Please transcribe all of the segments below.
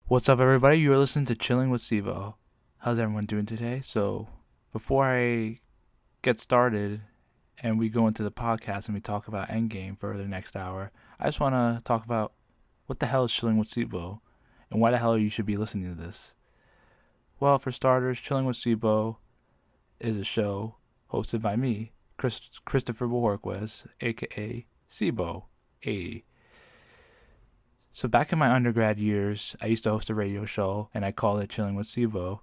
What's up, everybody? You're listening to Chilling with c.bo. How's everyone doing today? So, before I get started and we go into the podcast and we talk about Endgame for the next hour, I just want to talk about what the hell is Chilling with c.bo and why the hell you should be listening to this. Well, for starters, Chilling with c.bo is a show hosted by me, Christopher Bohorquez, aka c.bo. So back in my undergrad years, I used to host a radio show, and I called it Chilling with c.bo.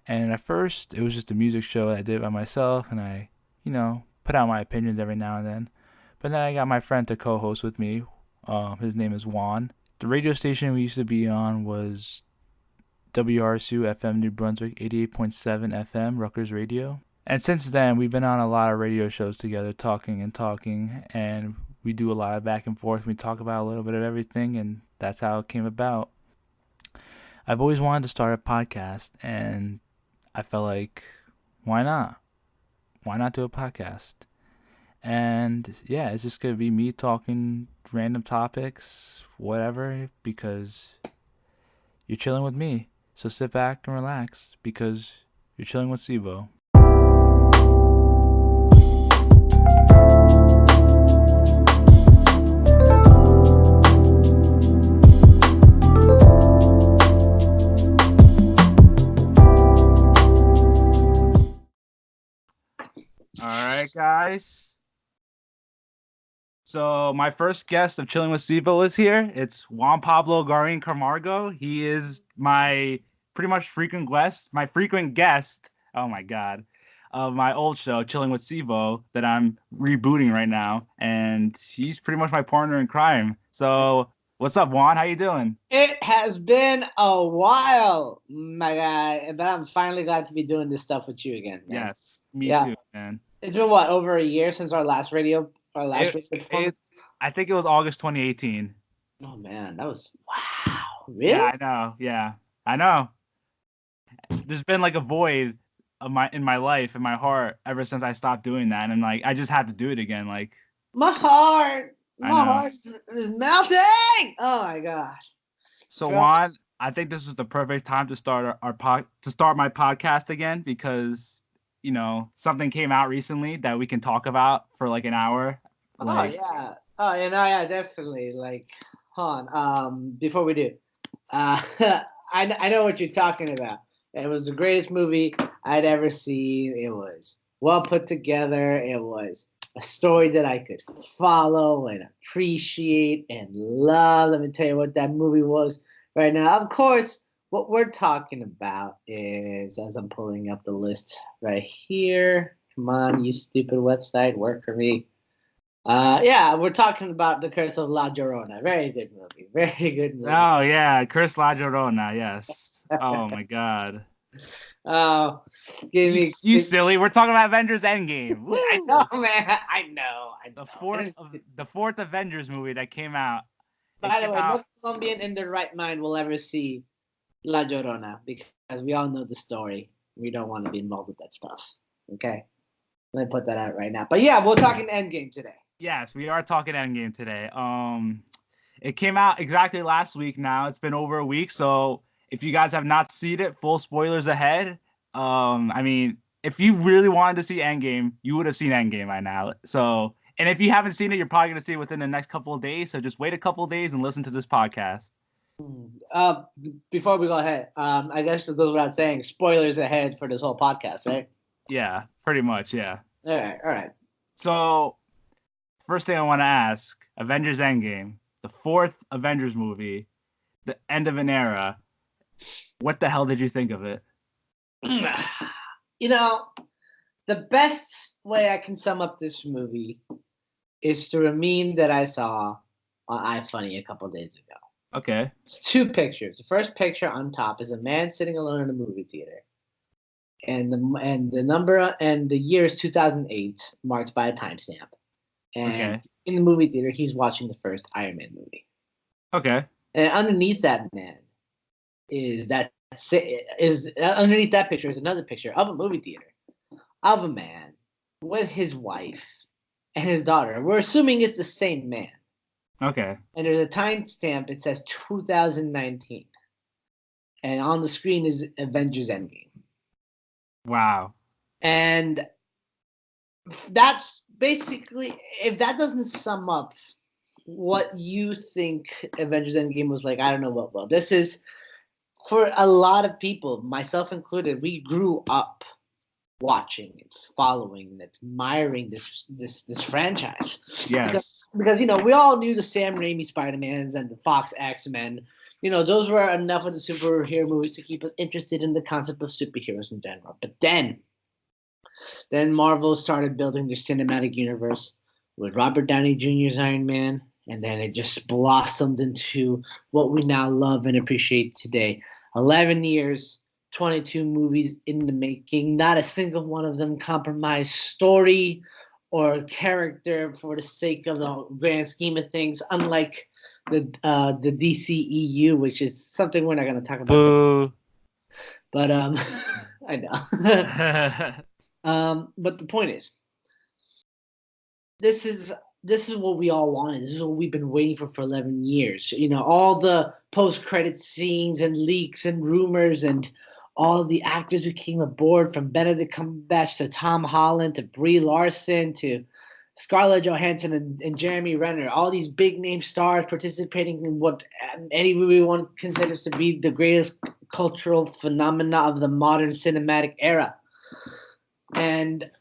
And at first, it was just a music show that I did by myself, and I, put out my opinions every now and then. But then I got my friend to co-host with me. His name is Juan. The radio station we used to be on was WRSU-FM New Brunswick, 88.7 FM, Rutgers Radio. And since then, we've been on a lot of radio shows together, talking, and we do a lot of back and forth. We talk about a little bit of everything, and that's how it came about. I've always wanted to start a podcast, and I felt like, why not? Why not do a podcast? And yeah, it's just gonna be me talking random topics, whatever, because you're chilling with me. So sit back and relax because you're chilling with c.bo. All right, guys. So my first guest of Chilling with c.bo is here. It's Juan Pablo Guarin-Camargo. He is my pretty much my frequent guest. Oh my god, of my old show, Chilling with c.bo, that I'm rebooting right now, and he's pretty much my partner in crime. So what's up, Juan? How you doing? It has been a while, my guy, but I'm finally glad to be doing this stuff with you again, man. Yes, me Yeah, too, man. it's been what, over a year since our last It radio it performance. I think it was August 2018. Oh man, that was wow. Yeah, Really? I know. Yeah, I know. There's been like a void of my in my life in my heart ever since I stopped doing that, and like I just had to do it again. Like My heart, I my know. heart is melting. Oh my gosh. So Bro, Juan, I think this is the perfect time to start to start my podcast again because something came out recently that we can talk about for like an hour. oh Like yeah. Oh yeah, no, yeah, definitely. Like, hold on. Before we do, I know what you're talking about. It was the greatest movie I'd ever seen. It was well put together. It was a story that I could follow and appreciate and love. Let me tell you what that movie was right now. Of course, what we're talking about is, as I'm pulling up the list right here. Come on, you stupid website, work for me. Yeah, we're talking about The Curse of La Llorona. Very good movie. Very good movie. oh yeah, Chris La Llorona, yes. Oh my god. Oh, give You me. you silly. We're talking about Avengers Endgame. I know, Woo! man. I know. I The know. fourth of the fourth Avengers movie that came out. It By the came way, no out. Colombian in their right mind will ever see La Llorona because we all know the story. We don't want to be involved with that stuff. Okay, let me put that out right now. But yeah, we're talking Endgame today. Yes, we are talking Endgame today. It came out exactly last week now. It's been over a week, so if you guys have not seen it, full spoilers ahead. I mean, if you really wanted to see Endgame, you would have seen Endgame by now. So, and if you haven't seen it, you're probably gonna see it within the next couple of days. So just wait a couple of days and listen to this podcast. Uh, Before we go ahead, I guess it goes without saying, spoilers ahead for this whole podcast, right? Yeah, pretty much. Yeah. All right, all right. So first thing I want to ask, Avengers Endgame, the fourth Avengers movie, the end of an era. What the hell did you think of it? You know, the best way I can sum up this movie is through a meme that I saw on iFunny a couple days ago. Okay. It's two pictures. The first picture on top is a man sitting alone in a movie theater, and the number and the year is 2008, marked by a timestamp. And Okay. in the movie theater, he's watching the first Iron Man movie. Okay. And underneath that man is that is underneath that picture is another picture of a movie theater of a man with his wife and his daughter. We're assuming it's the same man. Okay. And there's a timestamp. It says 2019. and on the screen is Avengers Endgame. Wow. And that's basically, if that doesn't sum up what you think Avengers Endgame was like, I don't know what will. This is, for a lot of people, myself included, we grew up watching it, following it, admiring this franchise. Yes. Because we all knew the Sam Raimi Spider-Mans and the Fox X-Men. Those were enough of the superhero movies to keep us interested in the concept of superheroes in general. But then Marvel started building their cinematic universe with Robert Downey Jr.'s Iron Man, and then it just blossomed into what we now love and appreciate today. 11 years, 22 movies in the making. Not a single one of them compromised story or character for the sake of the grand scheme of things, unlike the DCEU, which is something we're not going to talk about today. Boo. But I know. But the point is, this is what we all wanted. This is what we've been waiting for 11 years. All the post-credit scenes and leaks and rumors and all the actors who came aboard, from Benedict Cumberbatch to Tom Holland to Brie Larson to Scarlett Johansson and Jeremy Renner. All these big name stars participating in what anyone considers to be the greatest cultural phenomena of the modern cinematic era. And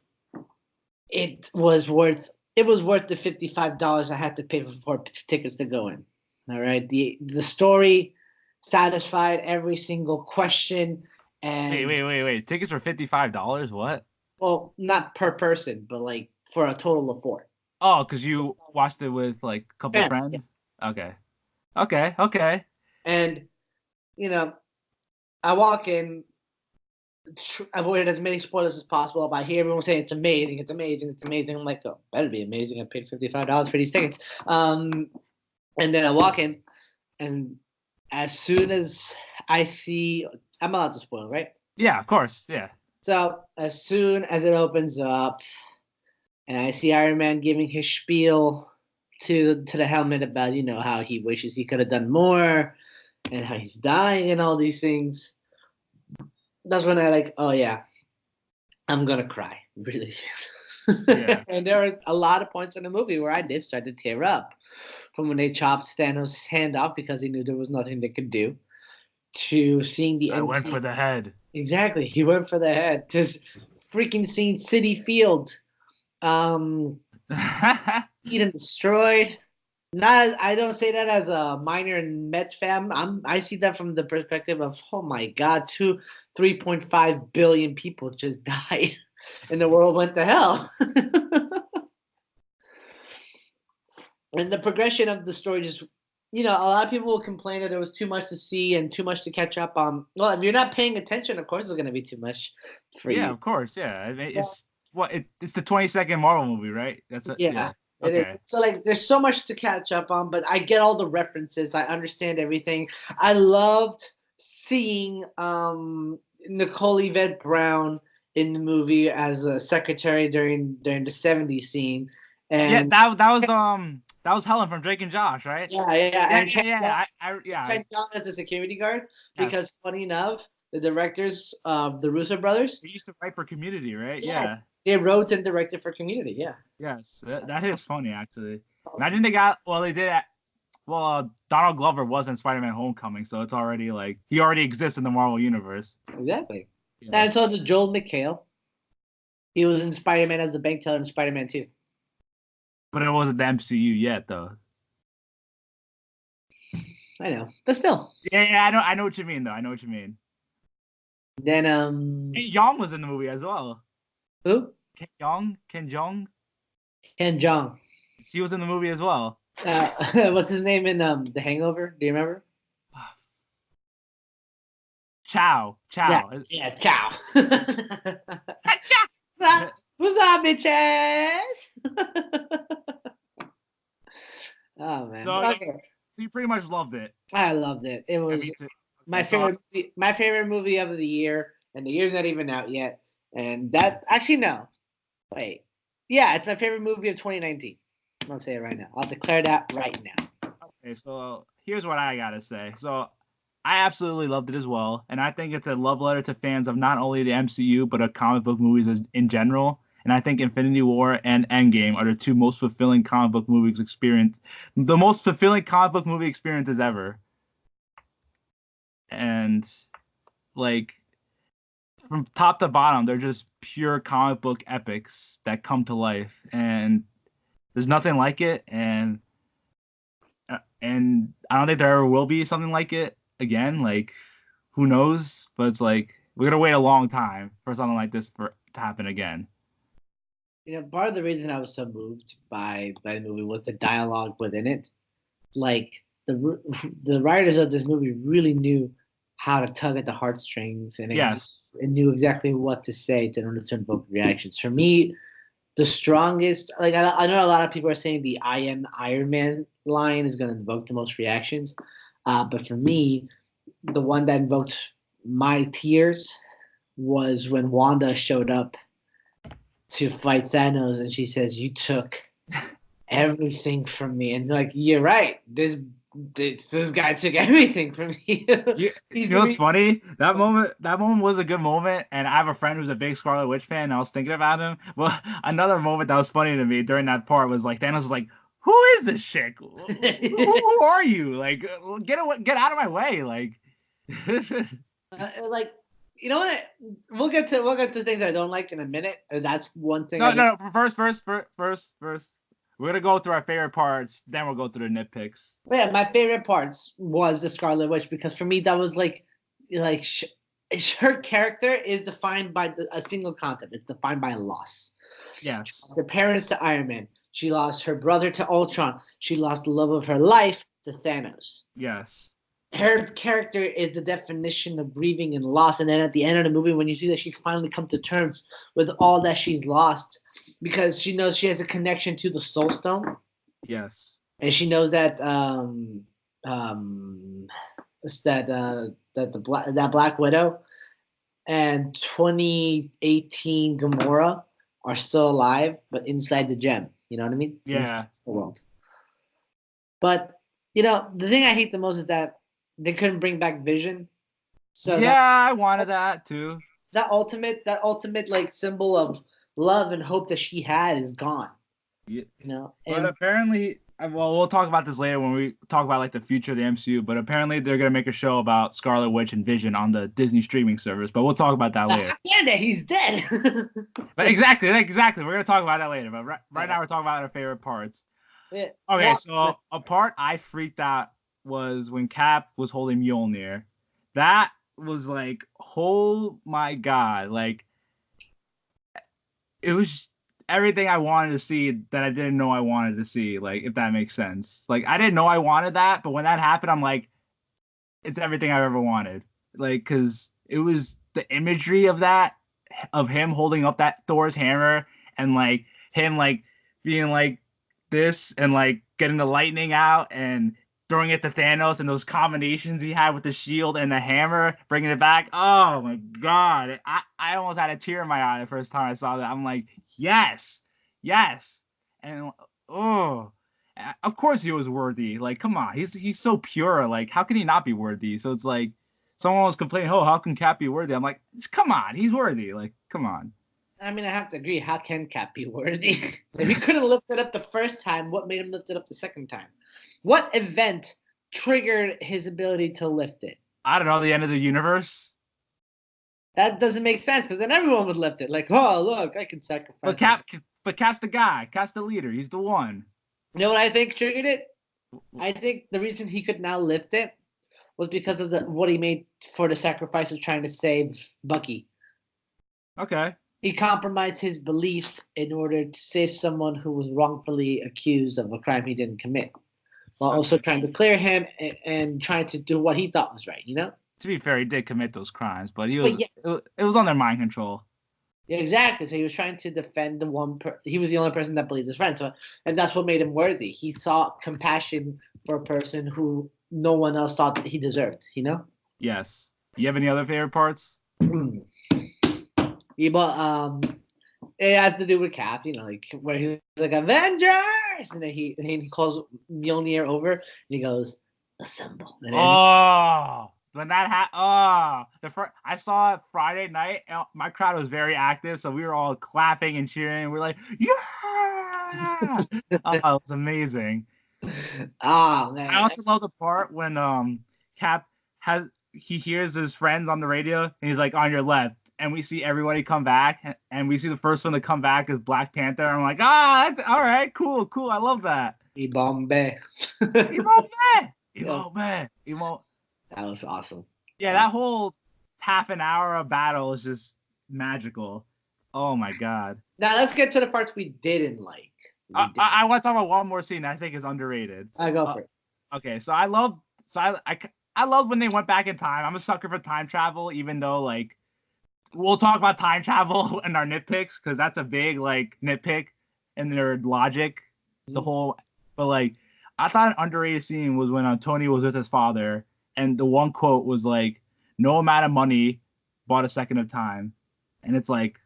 it was worth the $55 I had to pay for tickets to go in. All right, the story satisfied every single question. And Wait. Tickets were $55. What? well, not per person, but like for a total of 4. Oh, because you watched it with like a couple friends. Yeah. Okay. And I walk in. Avoided as many spoilers as possible. But I hear everyone saying it's amazing. I'm like, oh, better be amazing. I paid $55 for these tickets. And then I walk in, and as soon as I see, I'm allowed to spoil, right? Yeah, of course. Yeah. So as soon as it opens up, and I see Iron Man giving his spiel to the helmet about how he wishes he could have done more, and how he's dying and all these things. That's when I oh yeah, I'm gonna cry really soon. Yeah. And there are a lot of points in the movie where I did start to tear up. From when they chopped Thanos' hand off because he knew there was nothing they could do, to seeing the I end. went for the head. Exactly, he went for the head. To freaking seeing City Field, eat and destroyed. I don't say that as a minor Mets fan. I see that from the perspective of, oh my God, 3.5 billion people just died, and the world went to hell. And the progression of the story just, a lot of people will complain that there was too much to see and too much to catch up on. Well, if you're not paying attention, of course, it's going to be too much for you. Yeah, of course. Yeah, I mean, it's it's the 22nd Marvel movie, right? That's yeah. Okay. So there's so much to catch up on, but I get all the references. I understand everything. I loved seeing Nicole Yvette Brown in the movie as a secretary during the 70s scene. And that was Helen from Drake and Josh, right? Yeah. And Ken Jeong as a security guard, because funny enough, the directors of the Russo brothers, they used to write for Community, right? Yeah. They wrote and directed for Community. Yeah. Yes, that is funny actually. Imagine they did. Donald Glover was in Spider-Man: Homecoming, so it's already he already exists in the Marvel universe. Exactly. Yeah. And I told you Joel McHale. He was in Spider-Man as the bank teller in Spider-Man 2. But it wasn't the MCU yet, though. I know, but still. Yeah, I know what you mean, though. I know what you mean. Then Ken Jeong was in the movie as well. Who? Ken Jeong. Ken Jeong. He was in the movie as well. What's his name in The Hangover? Do you remember? Chow. Yeah, Chow. What's up, bitches? Oh man. So you pretty much loved it. I loved it. It was my favorite movie of the year, and the year's not even out yet. And that actually no. Wait. Yeah, it's my favorite movie of 2019. I'm gonna say it right now. I'll declare that right now. Okay, so here's what I gotta say. So I absolutely loved it as well, and I think it's a love letter to fans of not only the MCU but of comic book movies in general. And I think Infinity War and Endgame are the two most fulfilling comic book movies experience, the most fulfilling comic book movie experiences ever. And like from top to bottom, they're just pure comic book epics that come to life, and there's nothing like it. And I don't think there ever will be something like it again. Like, who knows? But it's like we're gonna wait a long time for something like this to happen again. Part of the reason I was so moved by the movie was the dialogue within it. Like the writers of this movie really knew how to tug at the heartstrings, and Yes. and knew exactly what to say in order to invoke reactions. For me, the strongest, like I know a lot of people are saying the "I am Iron Man" line is going to invoke the most reactions, but for me, the one that invoked my tears was when Wanda showed up to fight Thanos, and she says, "You took everything from me," and like, you're right. This guy took everything from me. You know what's funny? That moment was a good moment, and I have a friend who's a big Scarlet Witch fan, and I was thinking about him. Well, another moment that was funny to me during that part was like Thanos was like, "Who is this chick? Who are you? Like, get out of my way!" Like, Like, you know what? We'll get to things I don't like in a minute. That's one thing. no. First. We're gonna go through our favorite parts, then we'll go through the nitpicks. But yeah, my favorite parts was the Scarlet Witch, because for me that was like her character is defined by a single concept. It's defined by loss. Yes. Her parents to Iron Man. She lost her brother to Ultron. She lost the love of her life to Thanos. Yes. Her character is the definition of grieving and loss. And then at the end of the movie, when you see that she's finally come to terms with all that she's lost, because she knows she has a connection to the Soul Stone. Yes. And she knows that that Black Widow and 2018 Gamora are still alive, but inside the gem. You know what I mean? Yeah. Inside the world. But the thing I hate the most is that they couldn't bring back Vision. So yeah, I wanted that too. That ultimate like symbol of love and hope that she had is gone. Yeah. And But apparently, well, we'll talk about this later when we talk about like the future of the MCU. But apparently, they're gonna make a show about Scarlet Witch and Vision on the Disney streaming service. But we'll talk about that later. Yeah, he's dead. But exactly. We're gonna talk about that later. But right now, we're talking about our favorite parts. Yeah. Okay, so a part I freaked out was when Cap was holding Mjolnir. That was like, oh my god, like it was everything I wanted to see that I didn't know I wanted to see, like, if that makes sense. Like, I didn't know I wanted that, but when that happened, I'm like, it's everything I've ever wanted. Like, because it was the imagery of that, of him holding up that Thor's hammer and like him like being like this and like getting the lightning out and throwing it to Thanos and those combinations he had with the shield and the hammer, bringing it back. Oh my god. I almost had a tear in my eye the first time I saw that. I'm like, yes. And oh, of course he was worthy. Like, come on. He's so pure. Like, how can he not be worthy? So it's like someone was complaining, oh, how can Cap be worthy? I'm like, come on, he's worthy. Like, come on. I mean, I have to agree. How can Cap be worthy? If he couldn't lift it up the first time, what made him lift it up the second time? What event triggered his ability to lift it? I don't know, the end of the universe. That doesn't make sense, because then everyone would lift it. Like, oh, look, I can sacrifice. But Cap's the guy. Cap's the leader. He's the one. You know what I think triggered it? I think the reason he could now lift it was because of what he made for the sacrifice of trying to save Bucky. Okay. He compromised his beliefs in order to save someone who was wrongfully accused of a crime he didn't commit, while also trying to clear him and trying to do what he thought was right, To be fair, he did commit those crimes, but it was under mind control. Yeah, exactly. So he was trying to defend the one. He was the only person that believed his friend. So, and that's what made him worthy. He saw compassion for a person who no one else thought that he deserved. Yes. You have any other favorite parts? Yeah, but it has to do with Cap. Like where he's like Avengers, and then he calls Mjolnir over, and he goes, "Assemble." And when that I saw it Friday night. And my crowd was very active, so we were all clapping and cheering. We're like, yeah! It was amazing. Oh man, I also love the part when Cap he hears his friends on the radio, and he's like, on your left, and we see everybody come back, and we see the first one to come back is Black Panther. I'm like, all right, cool, I love that. Ibombe. Emo. That was awesome. Yeah, that whole half an hour of battle is just magical. Oh my god. Now let's get to the parts we didn't like. I want to talk about one more scene that I think is underrated. I go for it. Okay, so I love when they went back in time. I'm a sucker for time travel, even though like we'll talk about time travel in our nitpicks because that's a big like nitpick in their logic. The whole, but like I thought an underrated scene was when Tony was with his father, and the one quote was like, "No amount of money bought a second of time," and it's like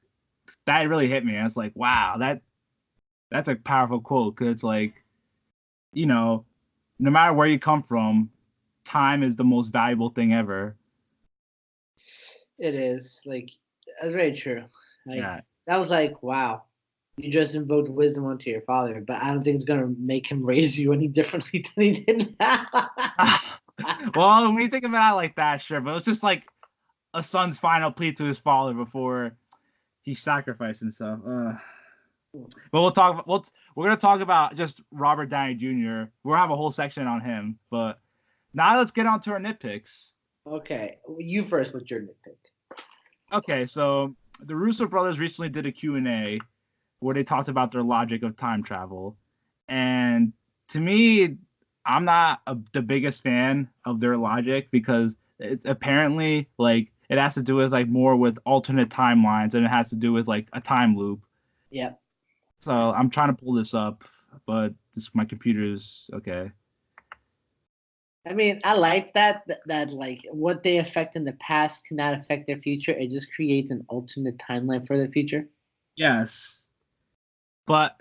that really hit me. I was like, wow, that's a powerful quote because it's like, you know, no matter where you come from, time is the most valuable thing ever. It is like that's very true. Like, yeah, that was like wow. You just invoked wisdom onto your father, but I don't think it's gonna make him raise you any differently than he did now. Well, when you think about it like that, sure, but it was just like a son's final plea to his father before he sacrificed himself. But we're gonna talk about just Robert Downey Jr. We'll have a whole section on him, but now let's get on to our nitpicks. Okay, you first. What's your nitpick? Okay, so the Russo brothers recently did a Q&A where they talked about their logic of time travel, and to me, I'm not the biggest fan of their logic because it's apparently like it has to do with like more with alternate timelines and it has to do with like a time loop. Yeah. So I'm trying to pull this up, but my computer's okay. I mean, I like that like what they affect in the past cannot affect their future. It just creates an alternate timeline for the future. Yes, but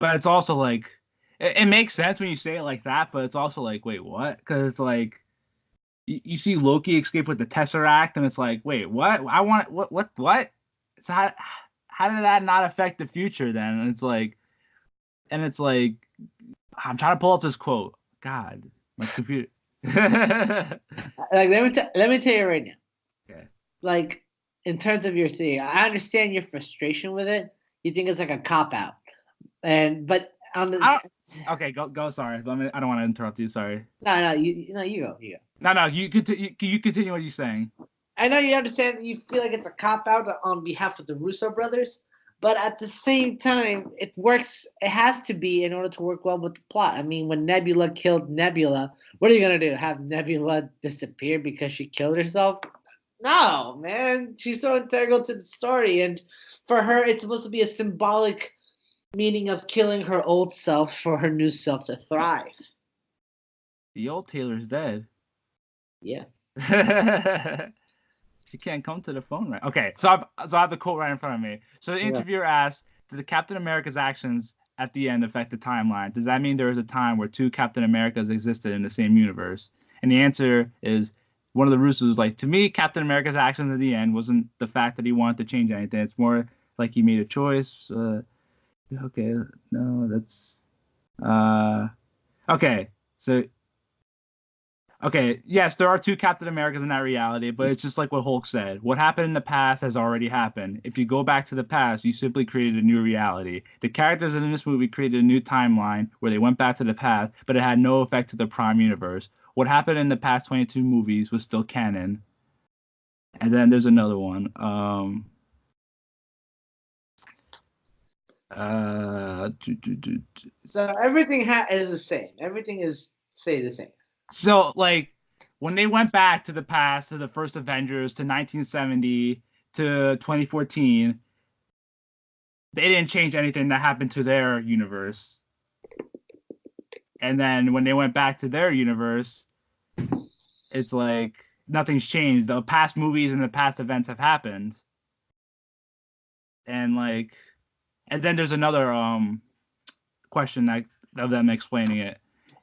it's also like it makes sense when you say it like that, but it's also like, wait, what? Because it's like you see Loki escape with the Tesseract, and it's like, wait, what? I want what? So how did that not affect the future then? And it's like I'm trying to pull up this quote. God, my computer. Like let me tell you right now. Okay. Like in terms of your theory, I understand your frustration with it. You think it's like a cop out, but on the okay, go. Sorry, I don't want to interrupt you. Sorry. No, you go. No, you continue what you're saying. I know you understand. You feel like it's a cop out on behalf of the Russo brothers, but at the same time, it works. It has to be in order to work well with the plot. I mean, when Nebula killed Nebula, what are you gonna do? Have Nebula disappear because she killed herself? No, man. She's so integral to the story, and for her, it's supposed to be a symbolic meaning of killing her old self for her new self to thrive. The old Taylor's dead. Yeah. She can't come to the phone right. Okay, so I have the quote right in front of me. So the interviewer asked, "Did the Captain America's actions at the end affect the timeline? Does that mean there was a time where two Captain Americas existed in the same universe?" And the answer is, one of the Russos was like, "To me, Captain America's actions at the end wasn't the fact that he wanted to change anything. It's more like he made a choice." Okay, no, that's okay. So. Okay, yes, there are two Captain Americas in that reality, but it's just like what Hulk said. What happened in the past has already happened. If you go back to the past, you simply created a new reality. The characters in this movie created a new timeline where they went back to the past, but it had no effect to the Prime Universe. What happened in the past 22 movies was still canon. And then there's another one. So everything is the same. Everything is the same. So, like, when they went back to the past, to the first Avengers, to 1970, to 2014, they didn't change anything that happened to their universe. And then when they went back to their universe, it's like nothing's changed. The past movies and the past events have happened. And then there's another question of them explaining it.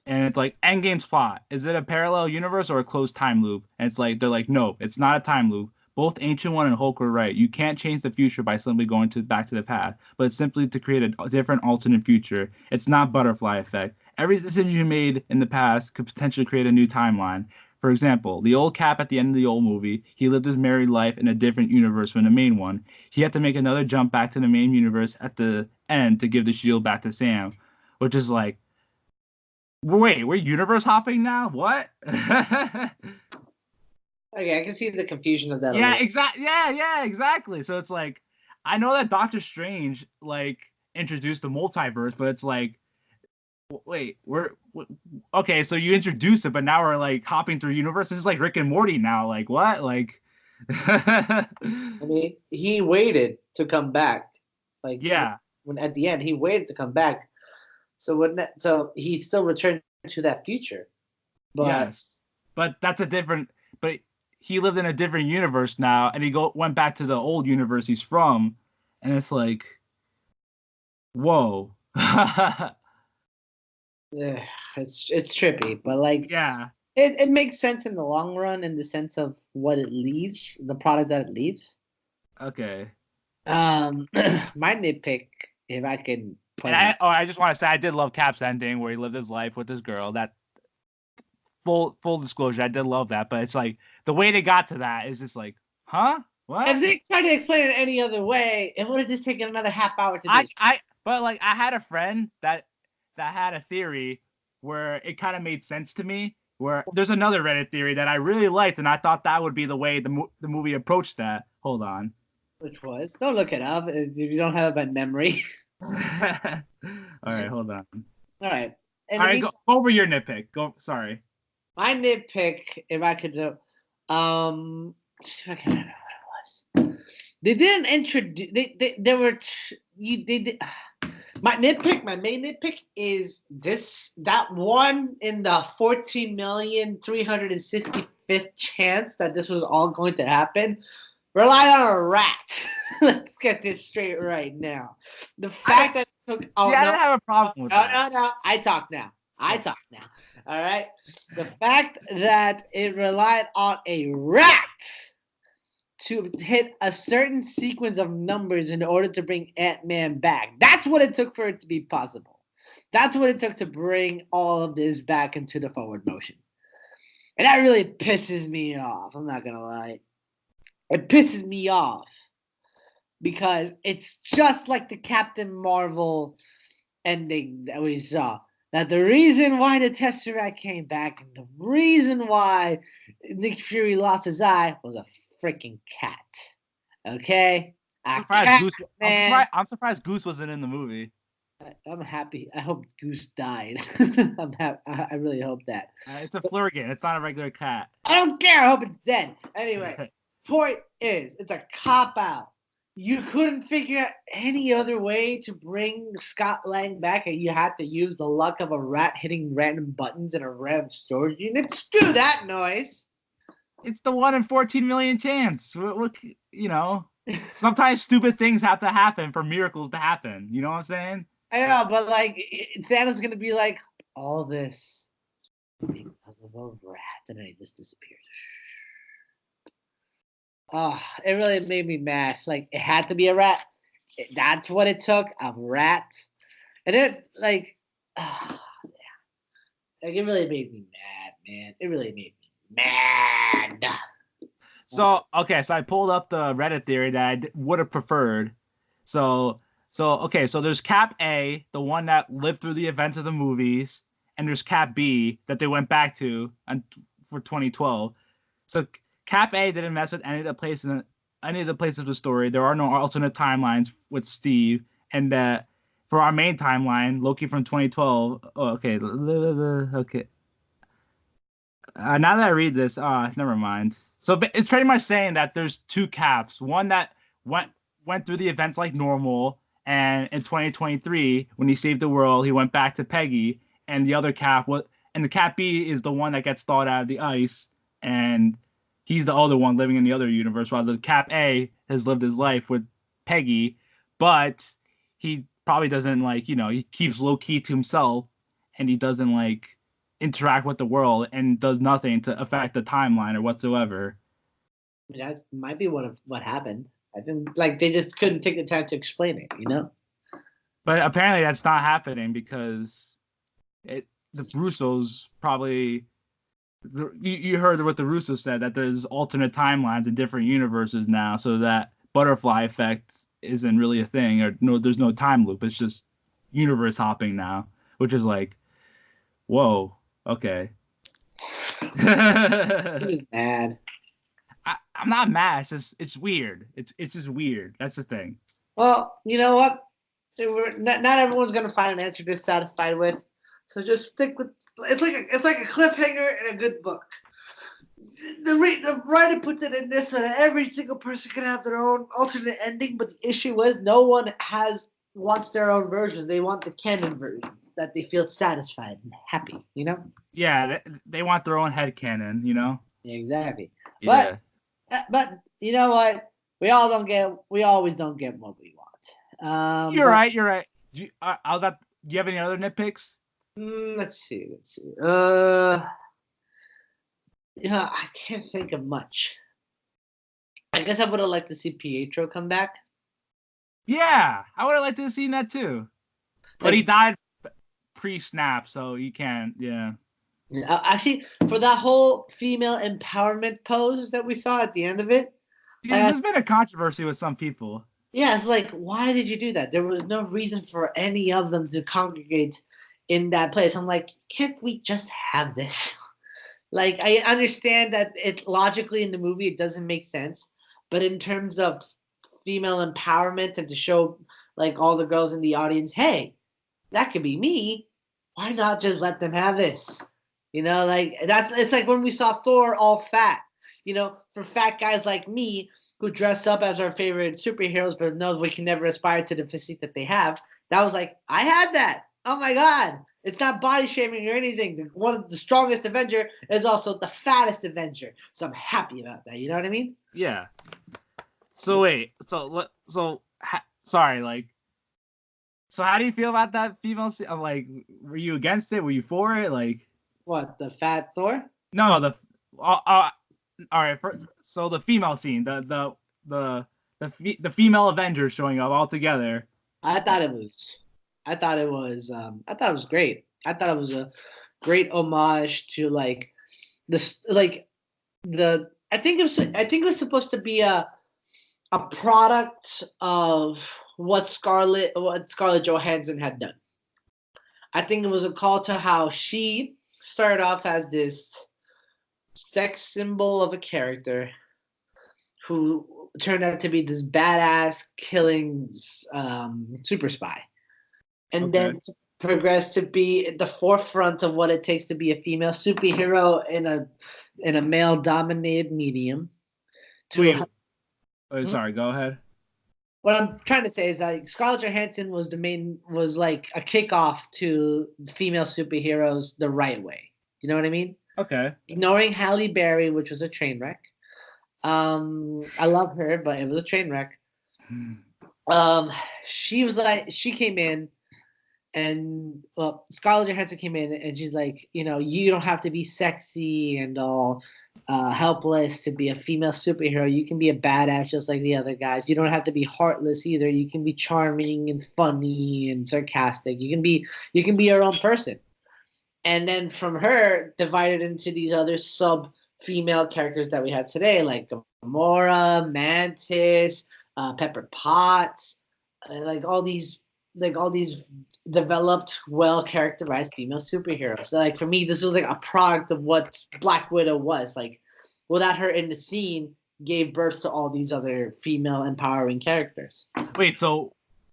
And it's like Endgame's plot. Is it a parallel universe or a closed time loop? And it's like they're like, no, it's not a time loop. Both Ancient One and Hulk were right. You can't change the future by simply going to back to the past, but it's simply to create a different alternate future. It's not butterfly effect. Every decision you made in the past could potentially create a new timeline. For example, the old Cap at the end of the old movie, he lived his married life in a different universe from the main one. He had to make another jump back to the main universe at the end to give the shield back to Sam, which is like, wait, we're universe hopping now? What? Okay, I can see the confusion of that a Yeah, little. exactly. Yeah, exactly. So it's like, I know that Doctor Strange like introduced the multiverse, but it's like, wait, okay. So you introduced it, but now we're like hopping through universes. It's like Rick and Morty now. Like what? Like, I mean, he waited to come back. Like yeah, when at the end, he waited to come back. So so he still returned to that future. But yes, but that's a different. But he lived in a different universe now, and he went back to the old universe he's from, and it's like, whoa. eh, it's trippy. But like Yeah. it makes sense in the long run in the sense of what it leaves, the product that it leaves. Okay. My nitpick, if I can And point out. I just want to say I did love Cap's ending where he lived his life with his girl. That full disclosure, I did love that. But it's like the way they got to that is just like, huh? If What? they tried to explain it any other way, it would have just taken another half hour to do. But like I had a friend that had a theory where it kind of made sense to me. Where there's another Reddit theory that I really liked, and I thought that would be the way the movie approached that. Hold on. Which was, don't look it up if you don't have it by memory. All right, hold on. All right. All right, go over your nitpick. Go. Sorry. My nitpick, if I could do, see if I can remember what it was. They didn't introduce. They were you did. My nitpick, my main nitpick is that one in the 14,365th chance that this was all going to happen relied on a rat. Let's get this straight right now. The fact that it took I didn't have a problem with that. no. I talk now. All right. The fact that it relied on a rat to hit a certain sequence of numbers in order to bring Ant-Man back. That's what it took for it to be possible. That's what it took to bring all of this back into the forward motion. And that really pisses me off. I'm not going to lie. It pisses me off because it's just like the Captain Marvel ending that we saw. That the reason why the Tesseract came back and the reason why Nick Fury lost his eye was a freaking cat. Okay? I'm surprised Goose wasn't in the movie. I'm happy. I hope Goose died. I really hope that. It's a Flurgan. It's not a regular cat. I don't care. I hope it's dead. Anyway, point is, it's a cop out. You couldn't figure out any other way to bring Scott Lang back, and you had to use the luck of a rat hitting random buttons in a random storage unit. Screw that noise. It's the 1 in 14 million chance. Sometimes stupid things have to happen for miracles to happen. You know what I'm saying? I know, but like Thanos gonna be like, all this because of a rat, and then he just disappears. Oh, it really made me mad. Like it had to be a rat. That's what it took, a rat. And it like, yeah. Like it really made me mad, man. It really made me mad. So I pulled up the Reddit theory that I would have preferred. So there's Cap A, the one that lived through the events of the movies, and there's Cap B that they went back to for 2012. So Cap A didn't mess with any of the places of the story. There are no alternate timelines with Steve, and for our main timeline, Loki from 2012. Oh, okay. Now that I read this, never mind. So it's pretty much saying that there's two Caps. One that went through the events like normal, and in 2023, when he saved the world, he went back to Peggy, and the other Cap and the Cap B is the one that gets thawed out of the ice, and he's the other one living in the other universe, while the Cap A has lived his life with Peggy, but he probably doesn't he keeps low key to himself, and he doesn't interact with the world and does nothing to affect the timeline or whatsoever. That might be what happened. I think like they just couldn't take the time to explain it, you know? But apparently that's not happening because the Russos probably you heard what the Russos said, that there's alternate timelines in different universes now, so that butterfly effect isn't really a thing, or there's no time loop. It's just universe hopping now, which is like, whoa, okay. He was mad. I'm not mad. It's weird. It's just weird. That's the thing. Well, you know what? Not everyone's gonna find an answer they're satisfied with, so just stick with. It's like a cliffhanger in a good book. The writer puts it in this so that every single person can have their own alternate ending. But the issue is, no one wants their own version. They want the canon version that they feel satisfied and happy. You know? Yeah, they want their own headcanon. You know? Exactly. Yeah. But you know what? We always don't get what we want. You're right. Do you have any other nitpicks? Let's see. I can't think of much. I guess I would have liked to see Pietro come back. Yeah, I would have liked to have seen that too. But he died pre-snap, so you can't. Yeah. Actually, for that whole female empowerment pose that we saw at the end of it, there's been a controversy with some people. Yeah, it's like, why did you do that? There was no reason for any of them to congregate in that place. I'm like, can't we just have this? Like, I understand that it logically in the movie it doesn't make sense, but in terms of female empowerment and to show like all the girls in the audience, hey, that could be me. Why not just let them have this? You know, like it's like when we saw Thor all fat. You know, for fat guys like me who dress up as our favorite superheroes, but knows we can never aspire to the physique that they have. That was like, I had that. Oh my God. It's not body shaming or anything. One of the strongest Avenger is also the fattest Avenger. So I'm happy about that. You know what I mean? Yeah. So wait. Sorry. Like, so how do you feel about that female? Like, were you against it? Were you for it? Like, what, the fat Thor? No, all right. So the female scene, the female Avengers showing up all together. I thought it was great. I thought it was a great homage to like this, like I think it was supposed to be a product of what Scarlett Johansson had done. I think it was a call to how she started off as this sex symbol of a character who turned out to be this badass killing super spy, and then progressed to be at the forefront of what it takes to be a female superhero in a male dominated medium. Sorry, go ahead. What I'm trying to say is that Scarlett Johansson was like a kickoff to female superheroes the right way. You know what I mean? Okay. Ignoring Halle Berry, which was a train wreck. I love her, but it was a train wreck. She came in, and Scarlett Johansson came in, and she's like, you know, you don't have to be sexy and all helpless to be a female superhero. You can be a badass just like the other guys. You don't have to be heartless either. You can be charming and funny and sarcastic. You can be your own person. And then from her, divided into these other sub-female characters that we have today, like Gamora, Mantis, Pepper Potts, like all these developed, well-characterized female superheroes. So, like, for me, this was like a product of what Black Widow was. Like, without her in the scene, gave birth to all these other female empowering characters. Wait, so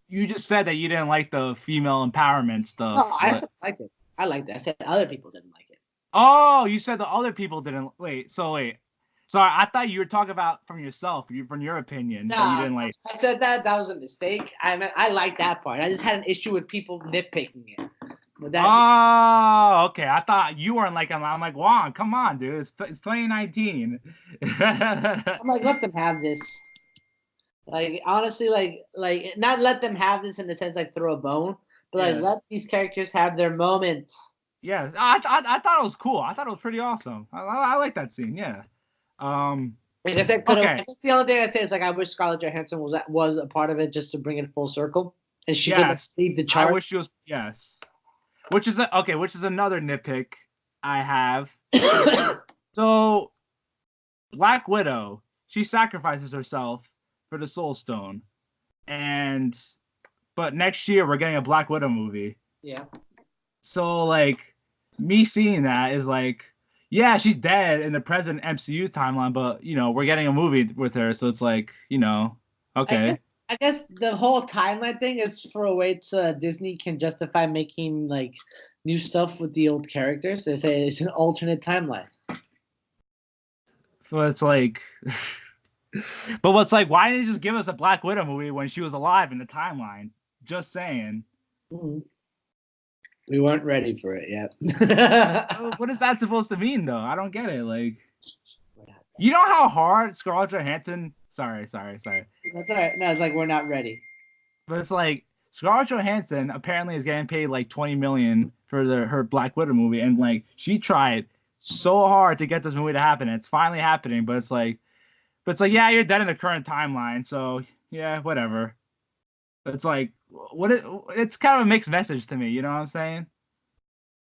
you just said that you didn't like the female empowerment stuff? No, I liked it. I liked it. I said other people didn't like it. Oh, you said the other people didn't. Wait. Sorry, I thought you were talking about from yourself, from your opinion. No, that you didn't like. I said that was a mistake. I like that part. I just had an issue with people nitpicking it. Oh, okay. I thought you weren't like him. I'm like, Juan, come on, dude. It's 2019. I'm like, let them have this. Like, honestly, like not let them have this in the sense like throw a bone, but like let these characters have their moment. Yes, I thought it was cool. I thought it was pretty awesome. I like that scene. Yeah. I guess I could have. Okay. I guess the only thing I'd say is like I wish Scarlett Johansson was a part of it just to bring it full circle, and she could like, Yes. lead the I charge. wish she was. Yes. Which is which is another nitpick I have. So, Black Widow, she sacrifices herself for the Soul Stone, but next year we're getting a Black Widow movie. Yeah. So like, me seeing that is like, yeah, she's dead in the present MCU timeline, but we're getting a movie with her, so it's like, okay. I guess the whole timeline thing is for a way so Disney can justify making like new stuff with the old characters. They say it's an alternate timeline. So it's like, but what's like, why didn't you just give us a Black Widow movie when she was alive in the timeline? Just saying. Mm-hmm. We weren't ready for it yet. What is that supposed to mean, though? I don't get it. Like, you know how hard Scarlett Johansson. Sorry. That's all right. No, it's like we're not ready. But it's like Scarlett Johansson apparently is getting paid like $20 million for her Black Widow movie, and like she tried so hard to get this movie to happen. And it's finally happening, but it's like, yeah, you're dead in the current timeline, so yeah, whatever. It's like, it's kind of a mixed message to me. You know what I'm saying?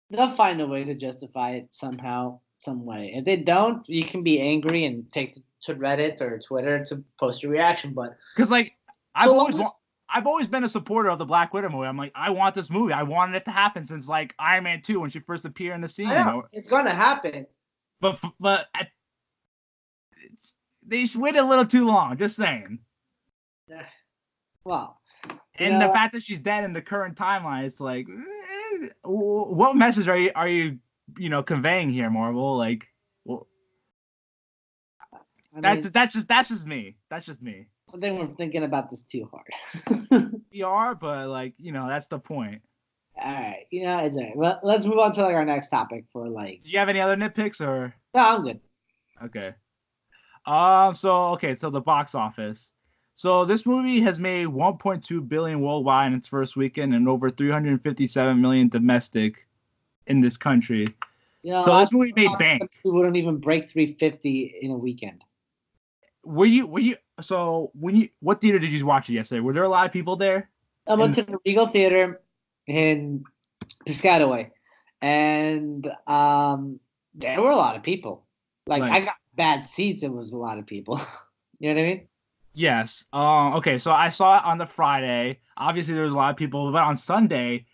They'll find a way to justify it somehow, some way. If they don't, you can be angry and take to Reddit or Twitter to post your reaction. But because like I've always been a supporter of the Black Widow movie. I'm like, I want this movie. I wanted it to happen since like Iron Man 2 when she first appeared in the scene. It's gonna happen. But they waited a little too long. Just saying. Well. And the fact that she's dead in the current timeline, it's like, what message are you conveying here, Marvel? Like, well, that's just me. That's just me. I think we're thinking about this too hard. We are, but like, that's the point. All right, it's all right. Well, let's move on to like our next topic for like. Do you have any other nitpicks or? No, I'm good. Okay. So the box office. So this movie has made 1.2 billion worldwide in its first weekend and over 357 million domestic in this country. So this movie made bank. We wouldn't even break 350 in a weekend. What theater did you watch it yesterday? Were there a lot of people there? I went to the Regal Theater in Piscataway, and there were a lot of people. Like I got bad seats. It was a lot of people. You know what I mean? Yes. Okay. So I saw it on the Friday. Obviously, there was a lot of people, but on Sunday,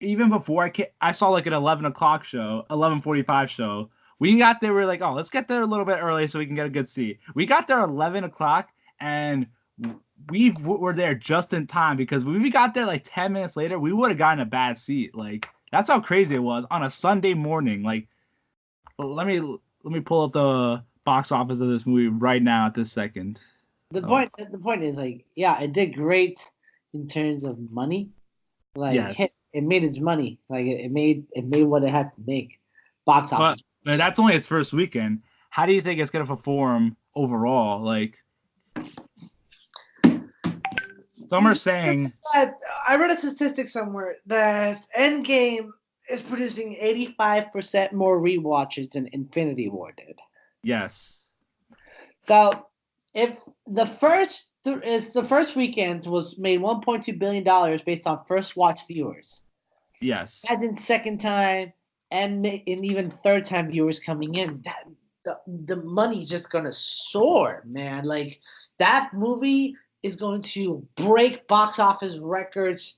even before I saw like an 11:00 show, 11:45 show. We got there. We're like, oh, let's get there a little bit early so we can get a good seat. We got there at 11:00, and we were there just in time because when we got there like 10 minutes later, we would have gotten a bad seat. Like that's how crazy it was on a Sunday morning. Like, let me pull up the box office of this movie right now at this second. The point is like, yeah, it did great in terms of money. Like yes. It made its money. Like it made what it had to make. Box office. But that's only its first weekend. How do you think it's gonna perform overall? Like some are saying that I read a statistic somewhere that Endgame is producing 85% more rewatches than Infinity War did. Yes. So if the first weekend was made $1.2 billion based on first watch viewers. Yes. Imagine second time and even third time viewers coming in. That the money's just gonna soar, man. Like that movie is going to break box office records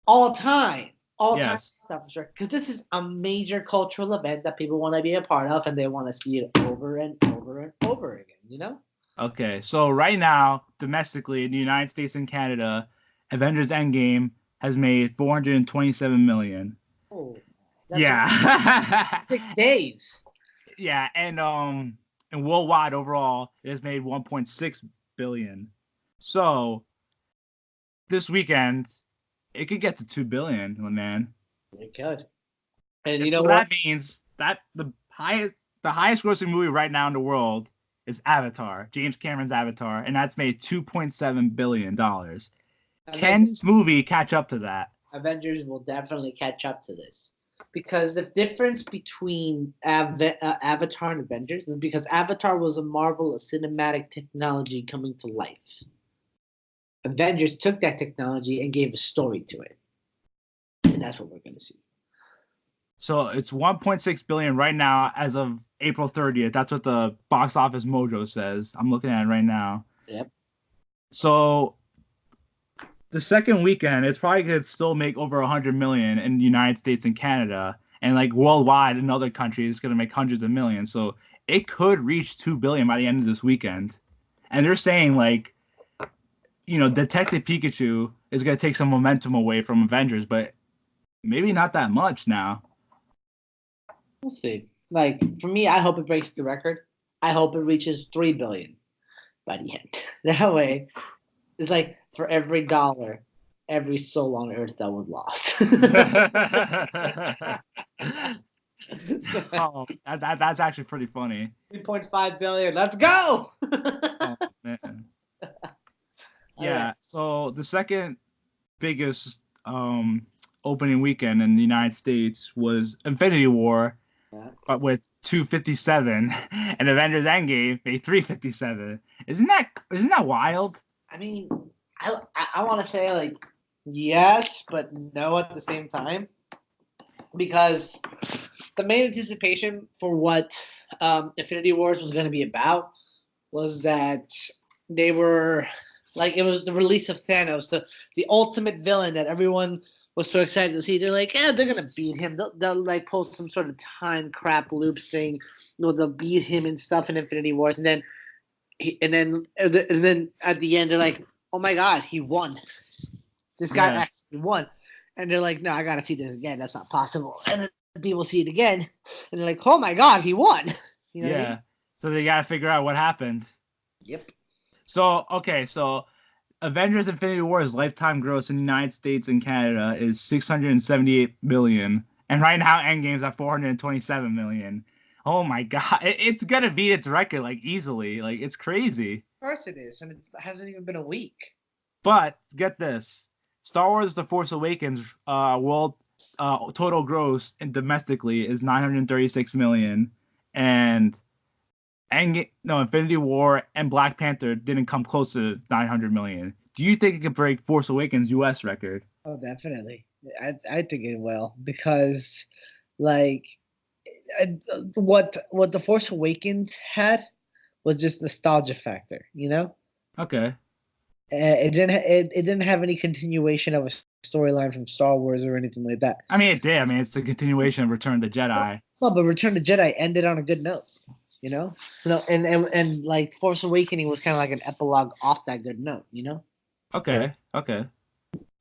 all time. Time because this is a major cultural event that people want to be a part of and they want to see it over and over and over again, Okay, so right now, domestically in the United States and Canada, Avengers Endgame has made 427 million. Oh, that's 6 days. Yeah, and worldwide overall, it has made 1.6 billion. So this weekend, it could get to 2 billion, man. It could. And so that means that the highest grossing movie right now in the world is Avatar, James Cameron's Avatar, and that's made $2.7 billion. Can this movie catch up to that? Avengers will definitely catch up to this because the difference between Avatar and Avengers is because Avatar was a marvel of cinematic technology coming to life. Avengers took that technology and gave a story to it, and that's what we're going to see. So it's 1.6 billion right now as of April 30th. That's what the box office mojo says. I'm looking at it right now. Yep. So the second weekend, it's probably going to still make over 100 million in the United States and Canada. And like worldwide in other countries, it's going to make hundreds of millions. So it could reach 2 billion by the end of this weekend. And they're saying like, Detective Pikachu is going to take some momentum away from Avengers, but maybe not that much now. We'll see. Like, for me, I hope it breaks the record. I hope it reaches 3 billion by the end. That way, it's like for every dollar, every soul on earth that was lost. Oh, that's actually pretty funny. 3.5 billion. Let's go. Oh, man. Yeah, so the second biggest opening weekend in the United States was Infinity War, but with 257, and Avengers Endgame made 357. Isn't that wild? I mean, I want to say like yes, but no at the same time, because the main anticipation for what Infinity Wars was going to be about was that they were like, it was the release of Thanos, the ultimate villain that everyone was so excited to see. They're like, yeah, they're gonna beat him. They'll like pull some sort of time crap loop thing. They'll beat him and stuff in Infinity Wars, and then at the end they're like, oh my god, he won. This guy actually won, and they're like, no, I gotta see this again. That's not possible. And then people see it again, and they're like, oh my god, he won. You know what I mean? So they gotta figure out what happened. Yep. So Avengers Infinity War's lifetime gross in the United States and Canada is 678 million. And right now Endgame's at 427 million. Oh my god. It's gonna beat its record like easily. Like it's crazy. Of course it is, and it hasn't even been a week. But get this. Star Wars The Force Awakens world total gross and domestically is 936 million. And Infinity War and Black Panther didn't come close to 900 million. Do you think it could break Force Awakens' U.S. record? Oh, definitely. I think it will, because, like, what the Force Awakens had was just nostalgia factor, you know. Okay. It didn't have any continuation of a storyline from Star Wars or anything like that. I mean, it did. I mean, it's a continuation of Return of the Jedi. Well, but Return of the Jedi ended on a good note. You know, and like Force Awakening was kind of like an epilogue off that good note, you know. Okay.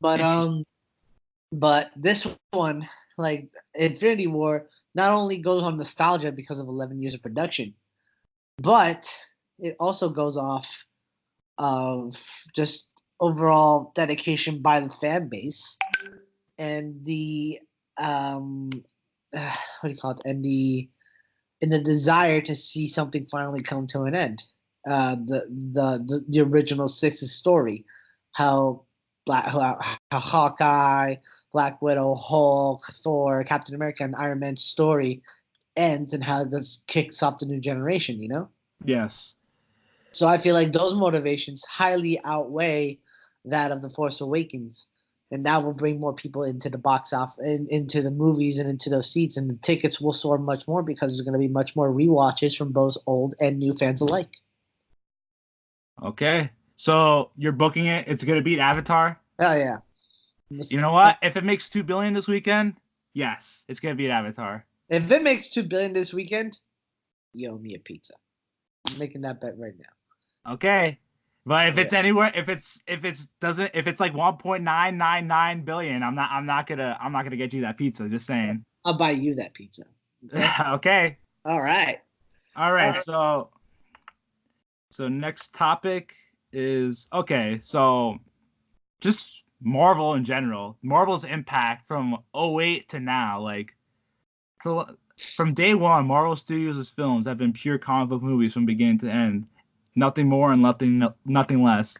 But this one, like Infinity War, not only goes on nostalgia because of 11 years of production, but it also goes off of just overall dedication by the fan base and the what do you call it, and the desire to see something finally come to an end. The original Six's story, how Hawkeye, Black Widow, Hulk, Thor, Captain America, and Iron Man's story ends, and how this kicks off the new generation, you know? Yes. So I feel like those motivations highly outweigh that of The Force Awakens. And that will bring more people into the box office, into the movies, and into those seats. And the tickets will soar much more because there's going to be much more rewatches from both old and new fans alike. Okay. So you're booking it. It's going to beat Avatar? Hell yeah. You know what? If it makes 2 billion this weekend, yes, it's going to beat Avatar. If it makes 2 billion this weekend, you owe me a pizza. I'm making that bet right now. Okay. But if it's anywhere, if it's like 1.999 billion, I'm not gonna get you that pizza. Just saying. I'll buy you that pizza. Okay. All right. So next topic is so just Marvel in general. Marvel's impact from 2008 to now, from day one, Marvel Studios' films have been pure comic book movies from beginning to end. Nothing more and nothing less.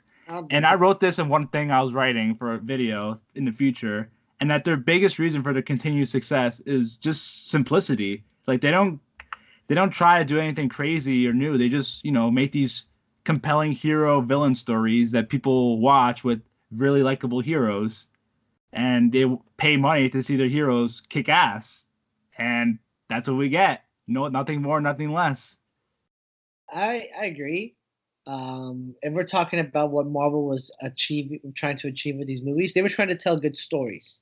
And I wrote this in one thing I was writing for a video in the future. and that their biggest reason for their continued success is just simplicity. Like they don't try to do anything crazy or new. They just, make these compelling hero villain stories that people watch with really likable heroes, and they pay money to see their heroes kick ass, and that's what we get. No, nothing more, nothing less. I agree. And we're talking about what Marvel was trying to achieve with these movies. They were trying to tell good stories,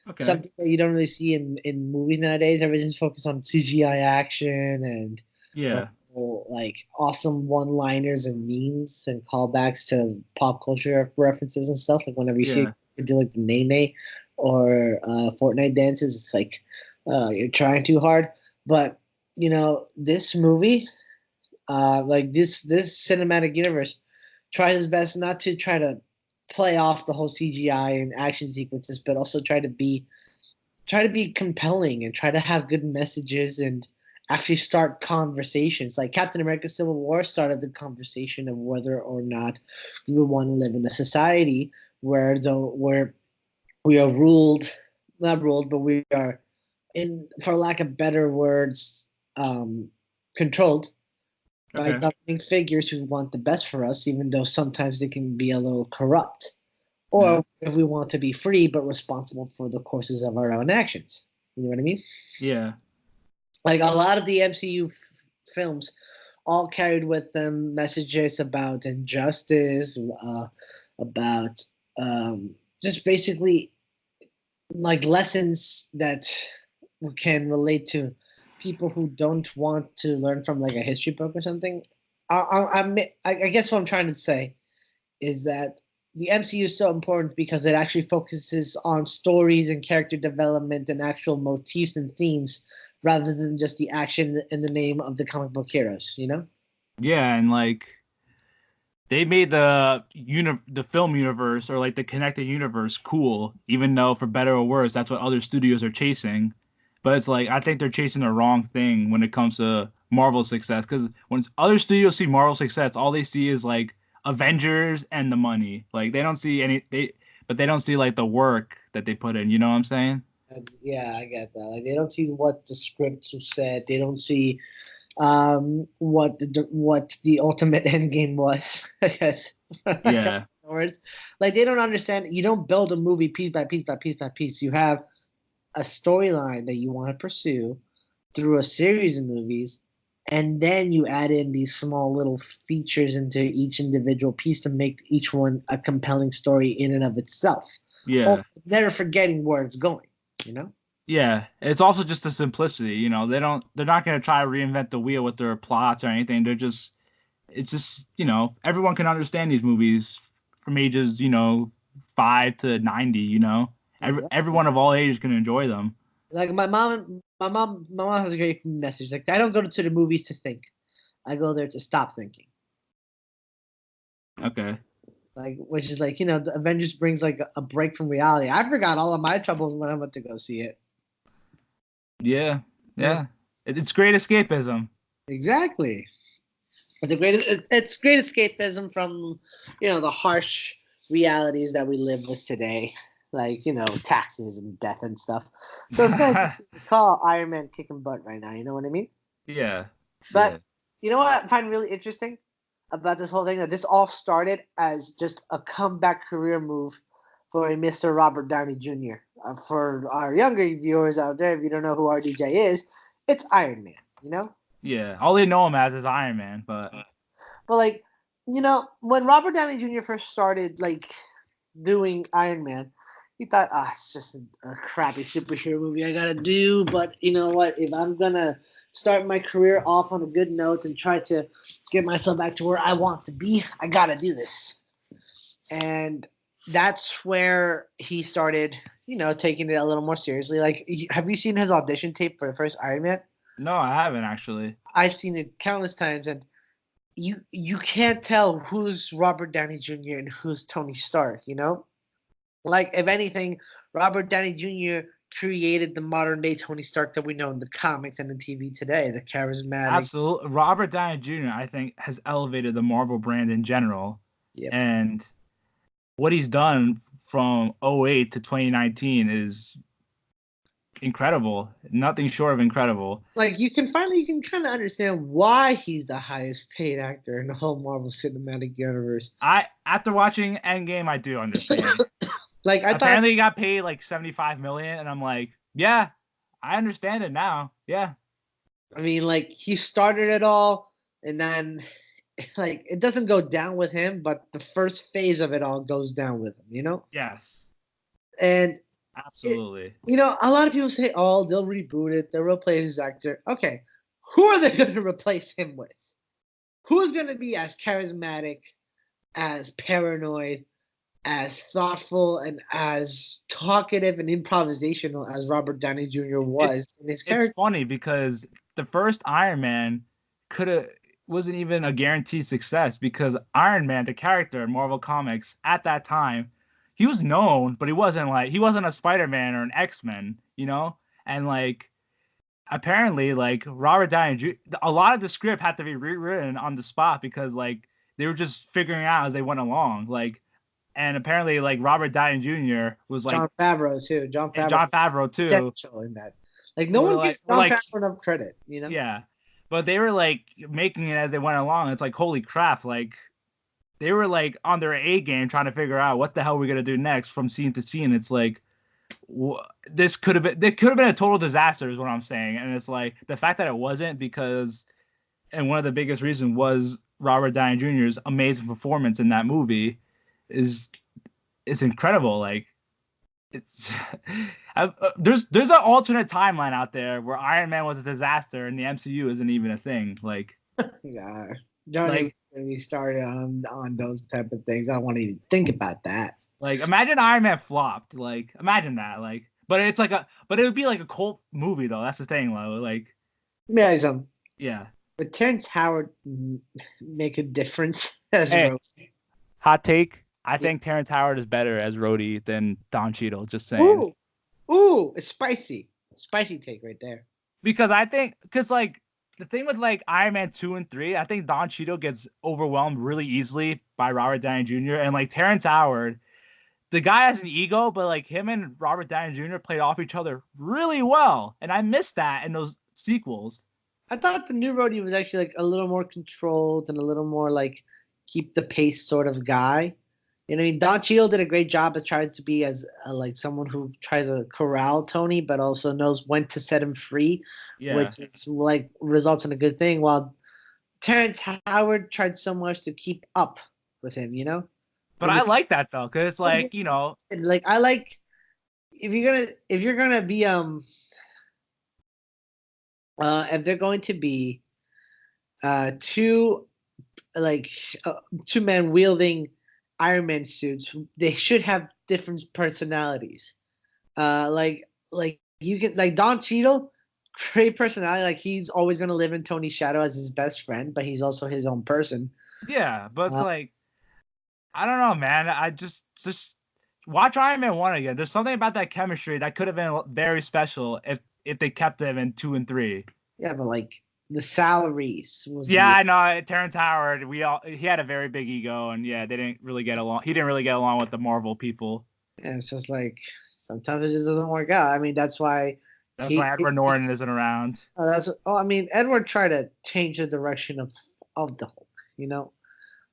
Okay. something that you don't really see in movies nowadays. Everything's focused on CGI action and Yeah. like awesome one-liners and memes and callbacks to pop culture references and stuff. Like whenever you see Yeah. it do like the Nene or Fortnite dances, it's like you're trying too hard. But this movie, like this cinematic universe, tries its best not to try to play off the whole CGI and action sequences, but also try to be compelling and try to have good messages and actually start conversations. Like Captain America Civil War started the conversation of whether or not we would want to live in a society where we are ruled, not ruled, but we are, in for lack of better words, controlled by Okay. governing figures who want the best for us, even though sometimes they can be a little corrupt. Yeah. Or if we want to be free but responsible for the courses of our own actions. You know what I mean? Yeah. Like a lot of the MCU films all carried with them messages about injustice, about just basically like lessons that can relate to people who don't want to learn from like a history book or something. I guess what I'm trying to say is that the MCU is so important because it actually focuses on stories and character development and actual motifs and themes rather than just the action in the name of the comic book heroes, you know? Yeah, and like they made the film universe, or like the connected universe, cool, even though for better or worse, that's what other studios are chasing. But it's like I think they're chasing the wrong thing when it comes to Marvel success. Because when other studios see Marvel success, all they see is like Avengers and the money. Like they don't see but they don't see like the work that they put in. You know what I'm saying? And yeah, I get that. Like they don't see what the scripts were said. They don't see what the ultimate end game was. I guess. Yeah, Words. Like they don't understand. You don't build a movie piece by piece by piece by piece. You have a storyline that you want to pursue through a series of movies, and then you add in these small little features into each individual piece to make each one a compelling story in and of itself. Oh, yeah. never forgetting where it's going. You know. Yeah, it's also just the simplicity, they're not going to try to reinvent the wheel with their plots or anything. It's just, everyone can understand these movies from ages, 5 to 90, Exactly. everyone of all ages can enjoy them. Like my mom has a great message. Like I don't go to the movies to think. I go there to stop thinking. Okay. Like, which is like, the Avengers brings like a break from reality. I forgot all of my troubles when I went to go see it. Yeah. Yeah, Yeah. It's great escapism. exactly. It's great escapism from, the harsh realities that we live with today, like taxes and death and stuff. So it's nice to see call Iron Man kicking butt right now. You know what I mean? Yeah. Yeah. But you know what I find really interesting about this whole thing? That this all started as just a comeback career move for a Mr. Robert Downey Jr. For our younger viewers out there, if you don't know who RDJ is, it's Iron Man, you know? Yeah. All they know him as is Iron Man, but But like, when Robert Downey Jr. first started like doing Iron Man, he thought, it's just a crappy superhero movie I gotta do. But you know what? If I'm gonna start my career off on a good note and try to get myself back to where I want to be, I gotta do this. And that's where he started, taking it a little more seriously. Like, have you seen his audition tape for the first Iron Man? no, I haven't actually. I've seen it countless times, and you can't tell who's Robert Downey Jr. and who's Tony Stark, Like if anything, Robert Downey Jr. created the modern day Tony Stark that we know in the comics and in TV today, the charismatic. Absolutely. Robert Downey Jr., I think, has elevated the Marvel brand in general. Yep. And what he's done from 08 to 2019 is incredible. Nothing short of incredible. Like you can kind of understand why he's the highest paid actor in the whole Marvel Cinematic Universe. After watching Endgame, I do understand. Like I thought, Apparently, he got paid like 75 million, and I'm like, yeah, I understand it now. Yeah, I mean, like he started it all, and then like it doesn't go down with him, but the first phase of it all goes down with him, you know. yes, And it, absolutely. you know, a lot of people say, "Oh, they'll reboot it, they'll replace his actor." Okay, who are they going to replace him with? Who's going to be as charismatic, as paranoid, as thoughtful, and as talkative and improvisational as Robert Downey Jr. was in his It's character? funny because the first Iron Man wasn't even a guaranteed success because Iron Man, the character in Marvel Comics at that time, he was known, but he wasn't a Spider-Man or an X-Men, you know? And like apparently like Robert Downey Jr., a lot of the script had to be rewritten on the spot because like they were just figuring out as they went along. Like and apparently like Robert Downey Jr. was like John Favreau too. John and Favreau John Favreau too essential in that. Like no one gives were John like Favreau enough credit, you know? yeah. But they were like making it as they went along. It's like holy crap, like they were like on their A game trying to figure out what the hell we're gonna do next from scene to scene. It's like this could have been a total disaster is what I'm saying. And it's like the fact that it wasn't because and one of the biggest reasons was Robert Downey Jr.'s amazing performance in that movie is incredible. Like it's there's an alternate timeline out there where Iron Man was a disaster and the MCU isn't even a thing. Like God, don't even like get me started on those type of things. I don't want to even think about that. like imagine Iron Man flopped. Like imagine that. Like but it would be like a cult movie though. That's the thing. Like Yeah, some. yeah. But Terrence Howard make a difference as Hey, Rose. hot take. I Yeah. think Terrence Howard is better as Rhodey than Don Cheadle. Just saying. Ooh, ooh, it's spicy take right there. Because like the thing with like Iron Man 2 and 3, I think Don Cheadle gets overwhelmed really easily by Robert Downey Jr. and like Terrence Howard, the guy has an ego, but like him and Robert Downey Jr. played off each other really well, and I missed that in those sequels. I thought the new Rhodey was actually like a little more controlled and a little more like keep the pace sort of guy. You know, what I mean, Don Cheadle did a great job as trying to be as like someone who tries to corral Tony, but also knows when to set him free, Yeah, which is like results in a good thing. While Terrence Howard tried so much to keep up with him, you know. but And I it's like that though, because it's like like I like if you're gonna be if they're going to be two like two men wielding Iron Man suits, they should have different personalities. Like you can like Don Cheadle, great personality. Like he's always gonna live in Tony's shadow as his best friend, but he's also his own person. yeah, but it's Uh, like I don't know, man. I just watch Iron Man 1 again. There's something about that chemistry that could have been very special if they kept them in 2 and 3. yeah, but like the salaries was Yeah, the I know. Terrence Howard, he had a very big ego, and yeah, they didn't really get along. He didn't really get along with the Marvel people. and it's just like sometimes it just doesn't work out. I mean, that's why That's why Edward Norton isn't around. I mean, Edward tried to change the direction of the Hulk. You know,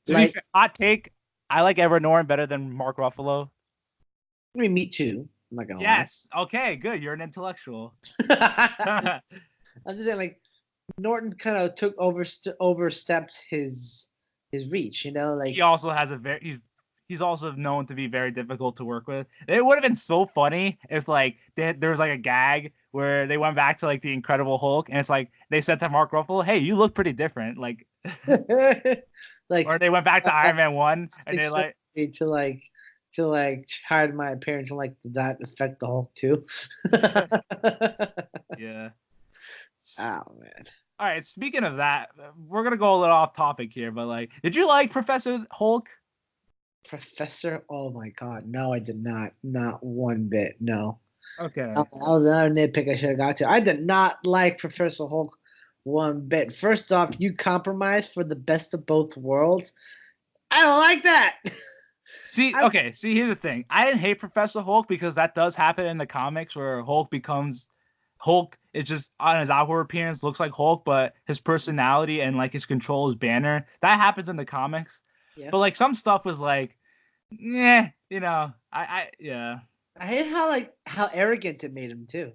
To be like fair, hot take, I like Edward Norton better than Mark Ruffalo. I mean, me too. I'm not gonna Yes. Okay. Good. You're an intellectual. lie. I'm just saying, like Norton kind of overstepped his reach. You know, He like also has a he's also known to be very difficult to work with. It would have been so funny if like there was like a gag where they went back to like the Incredible Hulk, and it's like they said to Mark Ruffalo, "Hey, you look pretty different." Like, or like they went back to Iron Man 1, and they like, to like hide my appearance and like did that affect the Hulk too? yeah. Oh man. All right. Speaking of that, we're gonna go a little off topic here, but like, did you like Professor Hulk? Professor, oh my god, no, I did not. Not one bit. No. Okay. That was another nitpick I should have got to. I did not like Professor Hulk one bit. First off, you compromise for the best of both worlds. I don't like that. See, okay, see, here's the thing. I didn't hate Professor Hulk because that does happen in the comics where Hulk is just on his outward appearance looks like Hulk, but his personality and like his control is Banner. That happens in the comics. Yeah. But like some stuff was like, yeah, yeah. I hate how arrogant it made him too.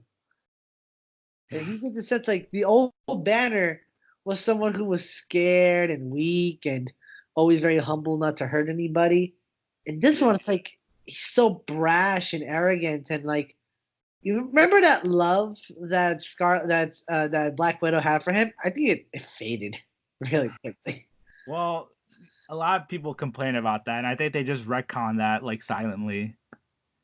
Like you get the sense like the old Banner was someone who was scared and weak and always very humble, not to hurt anybody. And this one, it's like he's so brash and arrogant, and like you remember that love that Black Widow had for him. I think it faded really quickly. Well, a lot of people complain about that, and I think they just retcon that like silently.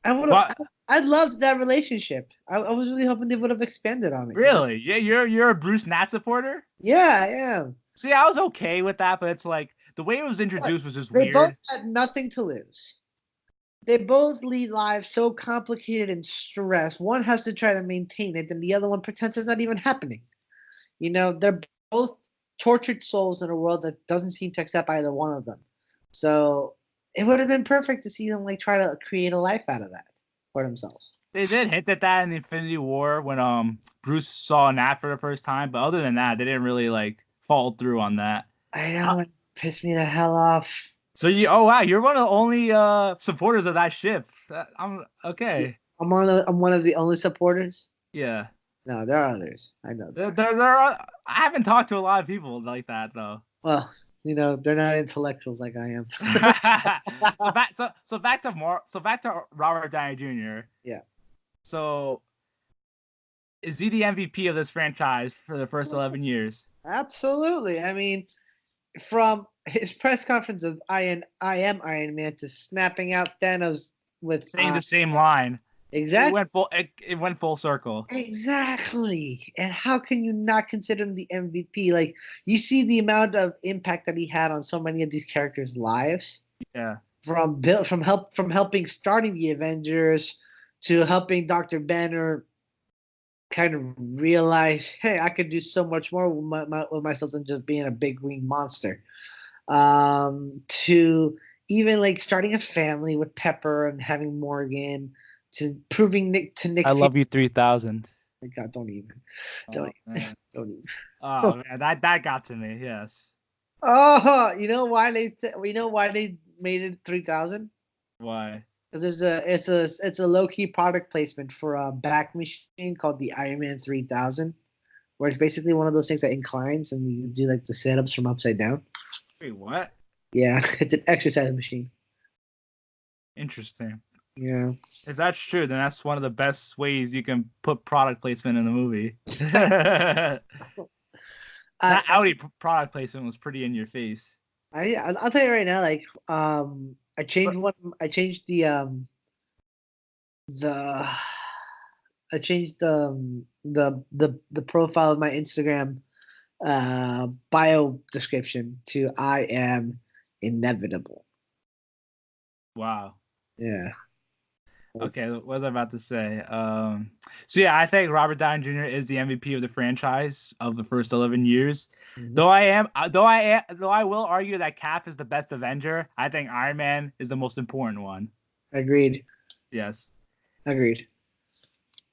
I loved that relationship. I was really hoping they would have expanded on it. Really? Yeah, you're a Bruce Nat supporter? Yeah, I am. See, I was okay with that, but it's like the way it was introduced was just weird. They both had nothing to lose. They both lead lives so complicated and stressed. One has to try to maintain it, and the other one pretends it's not even happening. You know, they're both tortured souls in a world that doesn't seem to accept either one of them. So it would have been perfect to see them like try to create a life out of that for themselves. They did hint at that in the Infinity War when Bruce saw Nat for the first time, but other than that, they didn't really like follow through on that. I know, it pissed me the hell off. So oh wow, you're one of the only supporters of that ship. I'm okay. I'm one of the only supporters. Yeah. No, there are others. I know. There are. I haven't talked to a lot of people like that though. Well, you know, they're not intellectuals like I am. so back to Robert Downey Jr. Yeah. So is he the MVP of this franchise for the first 11 years? Absolutely. I mean, from his press conference of I am Iron Man to snapping out Thanos with saying the same line. Exactly. It went full circle. Exactly. And how can you not consider him the MVP? Like you see the amount of impact that he had on so many of these characters' lives. Yeah. From helping starting the Avengers to helping Dr. Banner kind of realize, hey, I could do so much more with myself than just being a big green monster. To even like starting a family with Pepper and having Morgan, to proving Nick. I love you 3000. My God, don't even. Don't even. Oh man, that got to me. Yes. Oh, you know why they made it 3000? Why? Because it's a low key product placement for a back machine called the Iron Man 3000, where it's basically one of those things that inclines and you do like the setups from upside down. Wait, what? Yeah, it's an exercise machine. Interesting. Yeah. If that's true, then that's one of the best ways you can put product placement in the movie. That Audi product placement was pretty in your face. I'll tell you right now, like I changed the profile of my Instagram bio description to I am inevitable. Wow. Yeah. Okay, what was I about to say? So yeah, I think Robert Downey Jr. is the MVP of the franchise of the first 11 years. Mm-hmm. Though I will argue that Cap is the best Avenger. I think Iron Man is the most important one. Agreed. Yes. Agreed.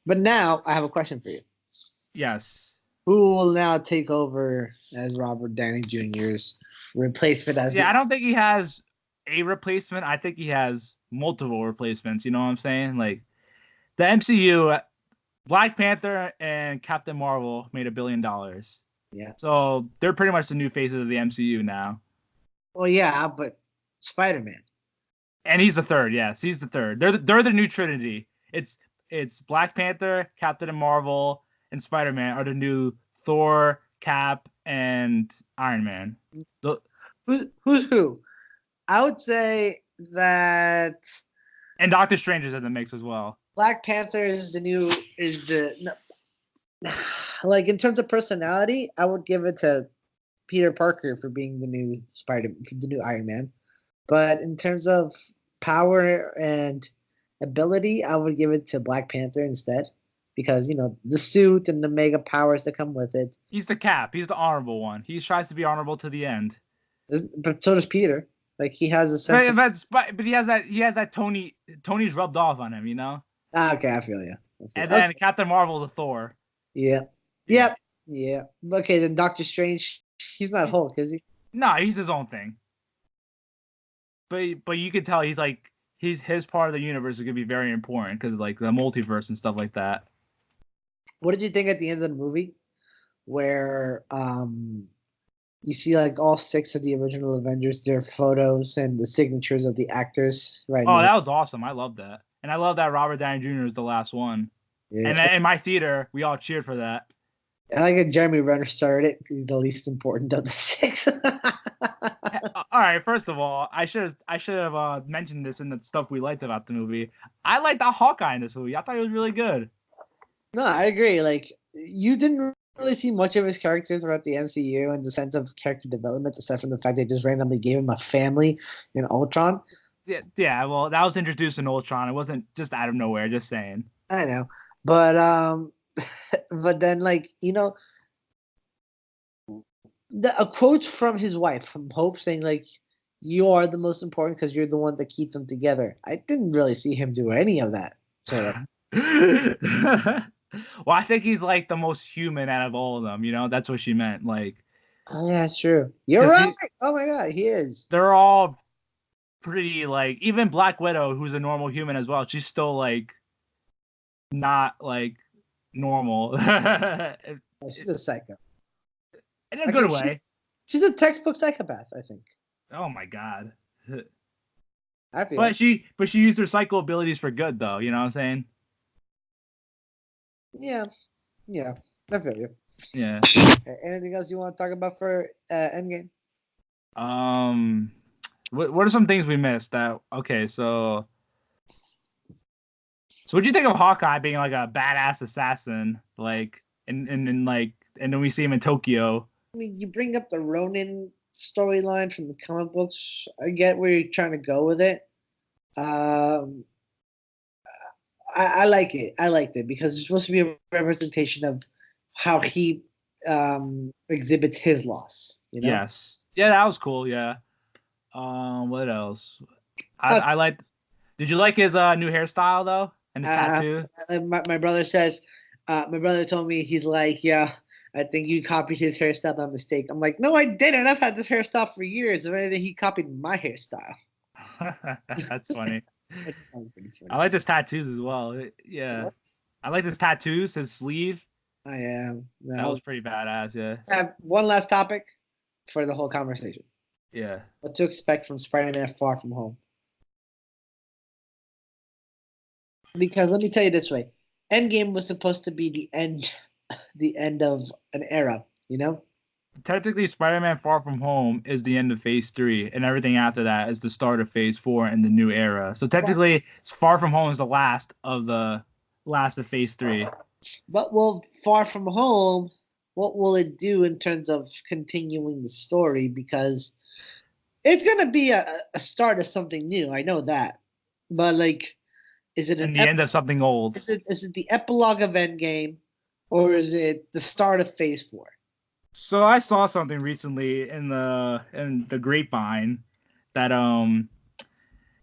But now I have a question for you. Yes. Who will now take over as Robert Downey Jr.'s replacement? I don't think he has a replacement. I think he has multiple replacements. You know what I'm saying? Like the MCU, Black Panther and Captain Marvel made $1 billion. Yeah. So they're pretty much the new faces of the MCU now. Well, yeah, but Spider-Man. And he's the third. Yes, he's the third. They're the new Trinity. It's Black Panther, Captain Marvel, and Spider-Man are the new Thor, Cap, and Iron Man. Who's who? I would say that. And Doctor Strange is in the mix as well. Black Panther like in terms of personality, I would give it to Peter Parker for being the new the new Iron Man. But in terms of power and ability, I would give it to Black Panther instead. Because, you know, the suit and the mega powers that come with it. He's the Cap. He's the honorable one. He tries to be honorable to the end. But so does Peter. Like he has a sense of. But he has that Tony's rubbed off on him, you know. Okay, I feel you. And Okay. then Captain Marvel's a Thor. Yeah. Yeah. Yep. Yeah. Okay, then Doctor Strange, he's not Hulk, is he? No, he's his own thing. But you can tell he's like his part of the universe is gonna be very important because like the multiverse and stuff like that. What did you think at the end of the movie, where you see like all 6 of the original Avengers, their photos and the signatures of the actors right Oh, now? that was awesome. I love that, and I love that Robert Downey Jr. is the last one. Yeah. And in my theater, we all cheered for that. I like that Jeremy Renner started it. He's the least important of the 6. All right, first of all, I should have mentioned this in the stuff we liked about the movie. I liked that Hawkeye in this movie. I thought he was really good. No, I agree. Like you didn't really see much of his character throughout the MCU in the sense of character development, aside from the fact they just randomly gave him a family in Ultron. Yeah. Well, that was introduced in Ultron. It wasn't just out of nowhere. Just saying. I know, but but then like a quote from his wife, from Hope, saying like, "You are the most important because you're the one that keeps them together." I didn't really see him do any of that. Sort of. Well, I think he's like the most human out of all of them. You know, that's what she meant. Like, Oh yeah, it's true. You're right. Oh my god, he is. They're all pretty like even Black Widow, who's a normal human as well. She's still like not like normal. She's a psycho. In a good way. She's a textbook psychopath, I think. Oh my god. I feel. But she used her psycho abilities for good, though. You know what I'm saying? Yeah, I feel you. Yeah. Anything else you want to talk about for Endgame? What are some things we missed? So what'd you think of Hawkeye being like a badass assassin, like, and then we see him in Tokyo? I mean, you bring up the Ronin storyline from the comic books. I get where you're trying to go with it. I like it. I liked it because it's supposed to be a representation of how he exhibits his loss. Yes. Yeah, that was cool. Yeah. What else? I liked. Did you like his new hairstyle though, and his tattoo? My brother says. My brother told me, he's like, yeah, I think you copied his hairstyle by mistake. I'm like, no, I didn't. I've had this hairstyle for years. If anything, he copied my hairstyle. That's funny. That's pretty funny. I like his tattoos as well. Yeah. I like his tattoos, his sleeve. I am. That was pretty badass, yeah. I have one last topic for the whole conversation. Yeah. What to expect from Spider-Man Far From Home. Because let me tell you this way. Endgame was supposed to be the end of an era, you know? Technically, Spider-Man Far From Home is the end of Phase 3, and everything after that is the start of Phase 4 and the new era. So technically, Far From Home is the last of Phase 3. But Far From Home, what will it do in terms of continuing the story? Because it's going to be a start of something new. I know that. But, like, is it the end of something old? Is it the epilogue of Endgame, or is it the start of Phase 4? So I saw something recently in the grapevine that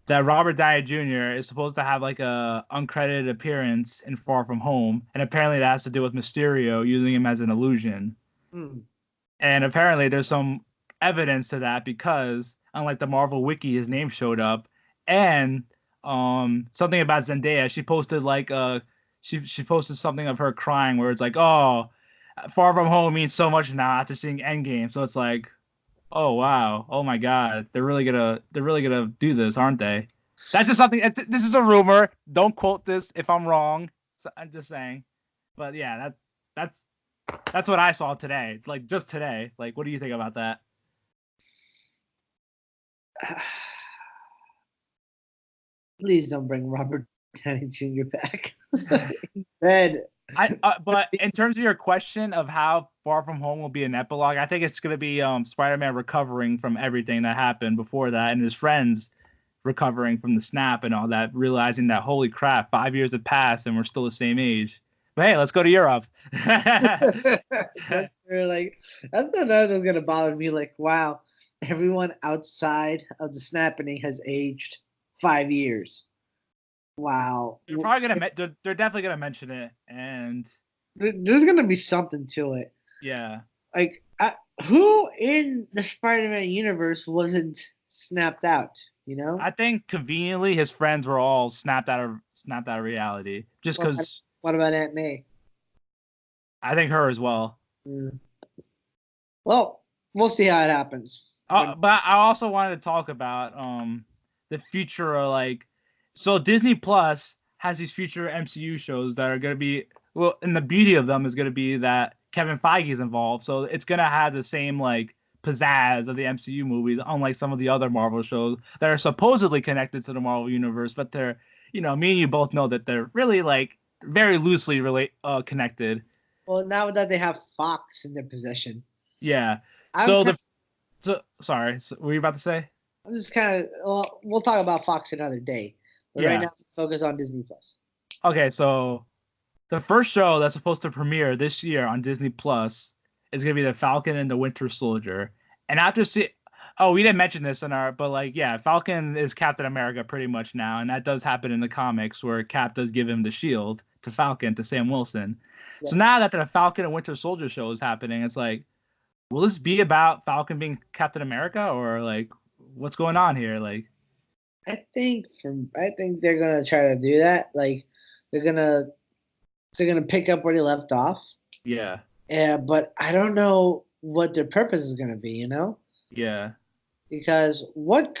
Robert Downey Jr. is supposed to have like a uncredited appearance in Far From Home, and apparently that has to do with Mysterio using him as an illusion. And apparently there's some evidence to that because unlike the Marvel Wiki, his name showed up, and something about Zendaya. She posted like she posted something of her crying where it's like, oh, Far From Home means so much now after seeing Endgame. So it's like, oh wow, oh my god, they're really gonna do this, aren't they? That's just something. This is a rumor. Don't quote this if I'm wrong. So I'm just saying. But yeah, that's what I saw today. Like just today. Like, what do you think about that? Please don't bring Robert Downey Jr. back. Instead, but in terms of your question of how Far From Home will be an epilogue, I think it's going to be Spider-Man recovering from everything that happened before that, and his friends recovering from the snap and all that, realizing that holy crap, 5 years have passed and we're still the same age. But hey, let's go to Europe. That's like that's another that's gonna bother me. Like, wow, everyone outside of the snapping has aged 5 years. Wow. They're probably gonna they're definitely gonna mention it, and There's gonna be something to it. yeah, Like, who in the Spider-Man universe wasn't snapped out? You know. I think conveniently his friends were all snapped out of reality, just Well, because what about Aunt May? I think her as well. Mm. Well, we'll see how it happens. But I also wanted to talk about the future of like, so Disney Plus has these future MCU shows that are gonna be, well, and the beauty of them is gonna be that Kevin Feige is involved, so it's gonna have the same like pizzazz of the MCU movies, unlike some of the other Marvel shows that are supposedly connected to the Marvel universe, but they're, me and you both know that they're really like very loosely connected. Well, now that they have Fox in their possession, Yeah. I'm So kind sorry, what were you about to say? I'm just kind of. Well, we'll talk about Fox another day, but right Yeah. now, let's focus on Disney Plus. Okay, so the first show that's supposed to premiere this year on Disney Plus is gonna be The Falcon and the Winter Soldier. And after see, oh, we didn't mention this in our, but like, yeah, Falcon is Captain America pretty much now, and that does happen in the comics where Cap does give him the shield to Falcon to Sam Wilson. So Yep. now that the Falcon and Winter Soldier show is happening, it's like, will this be about Falcon being Captain America, or like, what's going on here? Like, I think they're gonna try to do that. Like, they're gonna they're gonna pick up where they left off. yeah, Yeah, but I don't know what their purpose is gonna be. yeah, Because what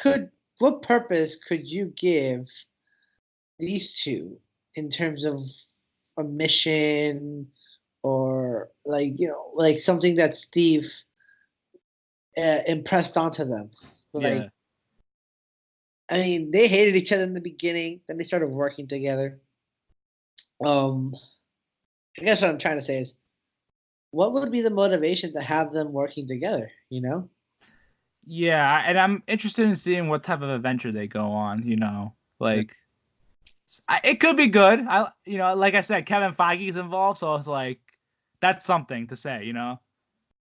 purpose could you give these two in terms of a mission, or like something that Steve impressed onto them? Like, yeah. I mean, they hated each other in the beginning, then they started working together. Um, I guess what I'm trying to say is, what would be the motivation to have them working together? Yeah, and I'm interested in seeing what type of adventure they go on, Like it could be good. Like I said, Kevin Feige's involved, so it's like that's something to say.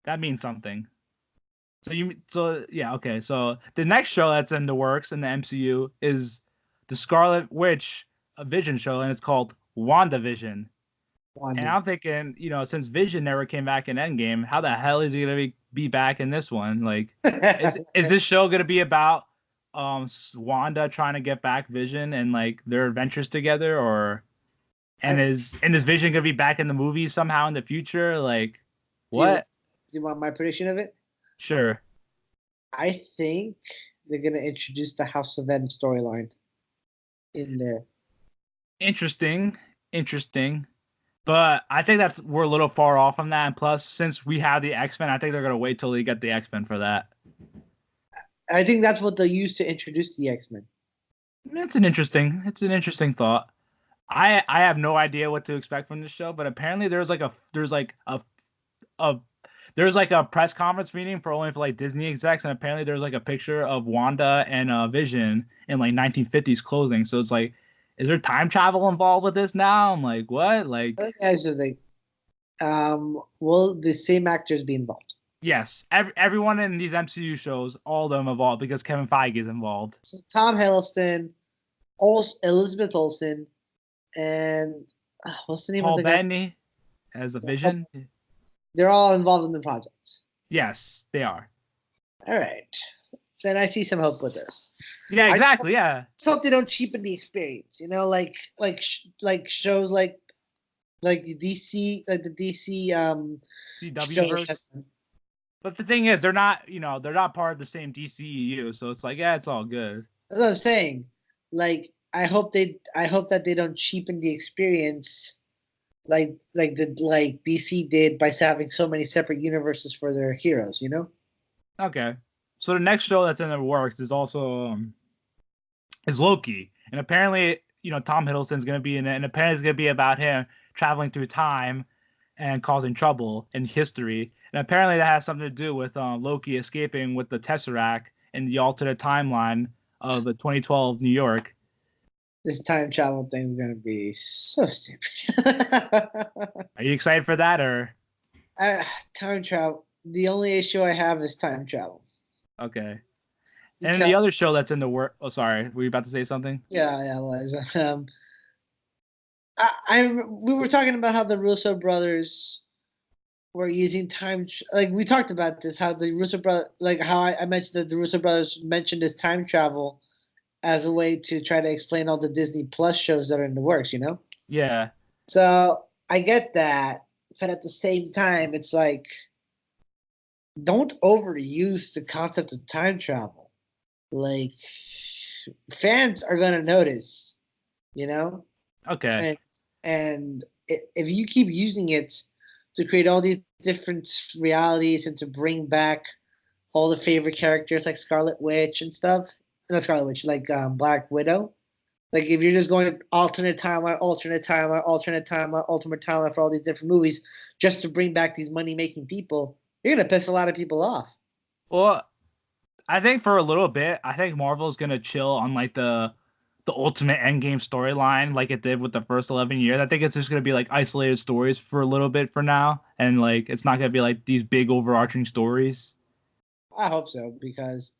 That means something. So yeah, okay. So the next show that's in the works in the MCU is the Scarlet Witch, a Vision show, and it's called WandaVision. And Wanda. I'm thinking, since Vision never came back in Endgame, how the hell is he gonna be back in this one? Like, is this show gonna be about Wanda trying to get back Vision and like their adventures together, or is Vision gonna be back in the movie somehow in the future? Like, do you what? do you want my prediction of it? Sure. I think they're gonna introduce the House of M storyline in there. Interesting. Interesting. But I think we're a little far off from that. And plus, since we have the X-Men, I think they're gonna wait till they get the X-Men for that. I think that's what they use to introduce the X-Men. It's an interesting thought. I have no idea what to expect from this show, but apparently a there's like a press conference meeting for like Disney execs, and apparently there's like a picture of Wanda and Vision in like 1950s clothing. So it's like, is there time travel involved with this now? I'm like, what? I Like, think actually, will the same actors be involved? yes, everyone in these MCU shows, all of them involved because Kevin Feige is involved. So Tom Hiddleston, Elizabeth Olsen, and what's the name of Paul the guy? Bettany as a Vision. They're all involved in the projects. Yes, they are. All right. Then I see some hope with this. Yeah, exactly. Yeah. Let's hope they don't cheapen the experience. Like shows like the DC, like the DC CW shows. verse. But the thing is, they're not part of the same DCEU, so it's like, yeah, it's all good. That's what I'm saying. Like, I hope that they don't cheapen the experience, like DC did by having so many separate universes for their heroes. Okay. So the next show that's in the works is also is Loki, and apparently, Tom Hiddleston's gonna be in it, and apparently it's gonna be about him traveling through time and causing trouble in history, and apparently that has something to do with Loki escaping with the Tesseract in the alternate timeline of the 2012 New York. This time travel thing is gonna be so stupid. Are you excited for that, or? Time travel. The only issue I have is time travel. Okay. And Because the other show that's in the work. Oh, sorry. Were you about to say something? yeah, it was. We were talking about how the Russo brothers were using like we talked about this, how the Russo brother, like how I mentioned that the Russo brothers mentioned this time travel as a way to try to explain all the Disney Plus shows that are in the works, you know? Yeah. So I get that, but at the same time, it's like don't overuse the concept of time travel. Like fans are gonna notice, you know, Okay. and if you keep using it to create all these different realities and to bring back all the favorite characters like Scarlet Witch and stuff, not Scarlet Witch, like Black Widow. Like if you're just going alternate timeline, alternate timeline, alternate timeline, alternate timeline for all these different movies just to bring back these money making people, you're gonna piss a lot of people off. Well, I think for a little bit, I think Marvel's gonna chill on like the ultimate Endgame storyline, like it did with the first 11 years. I think it's just gonna be like isolated stories for a little bit for now, and like it's not gonna be like these big overarching stories. I hope so because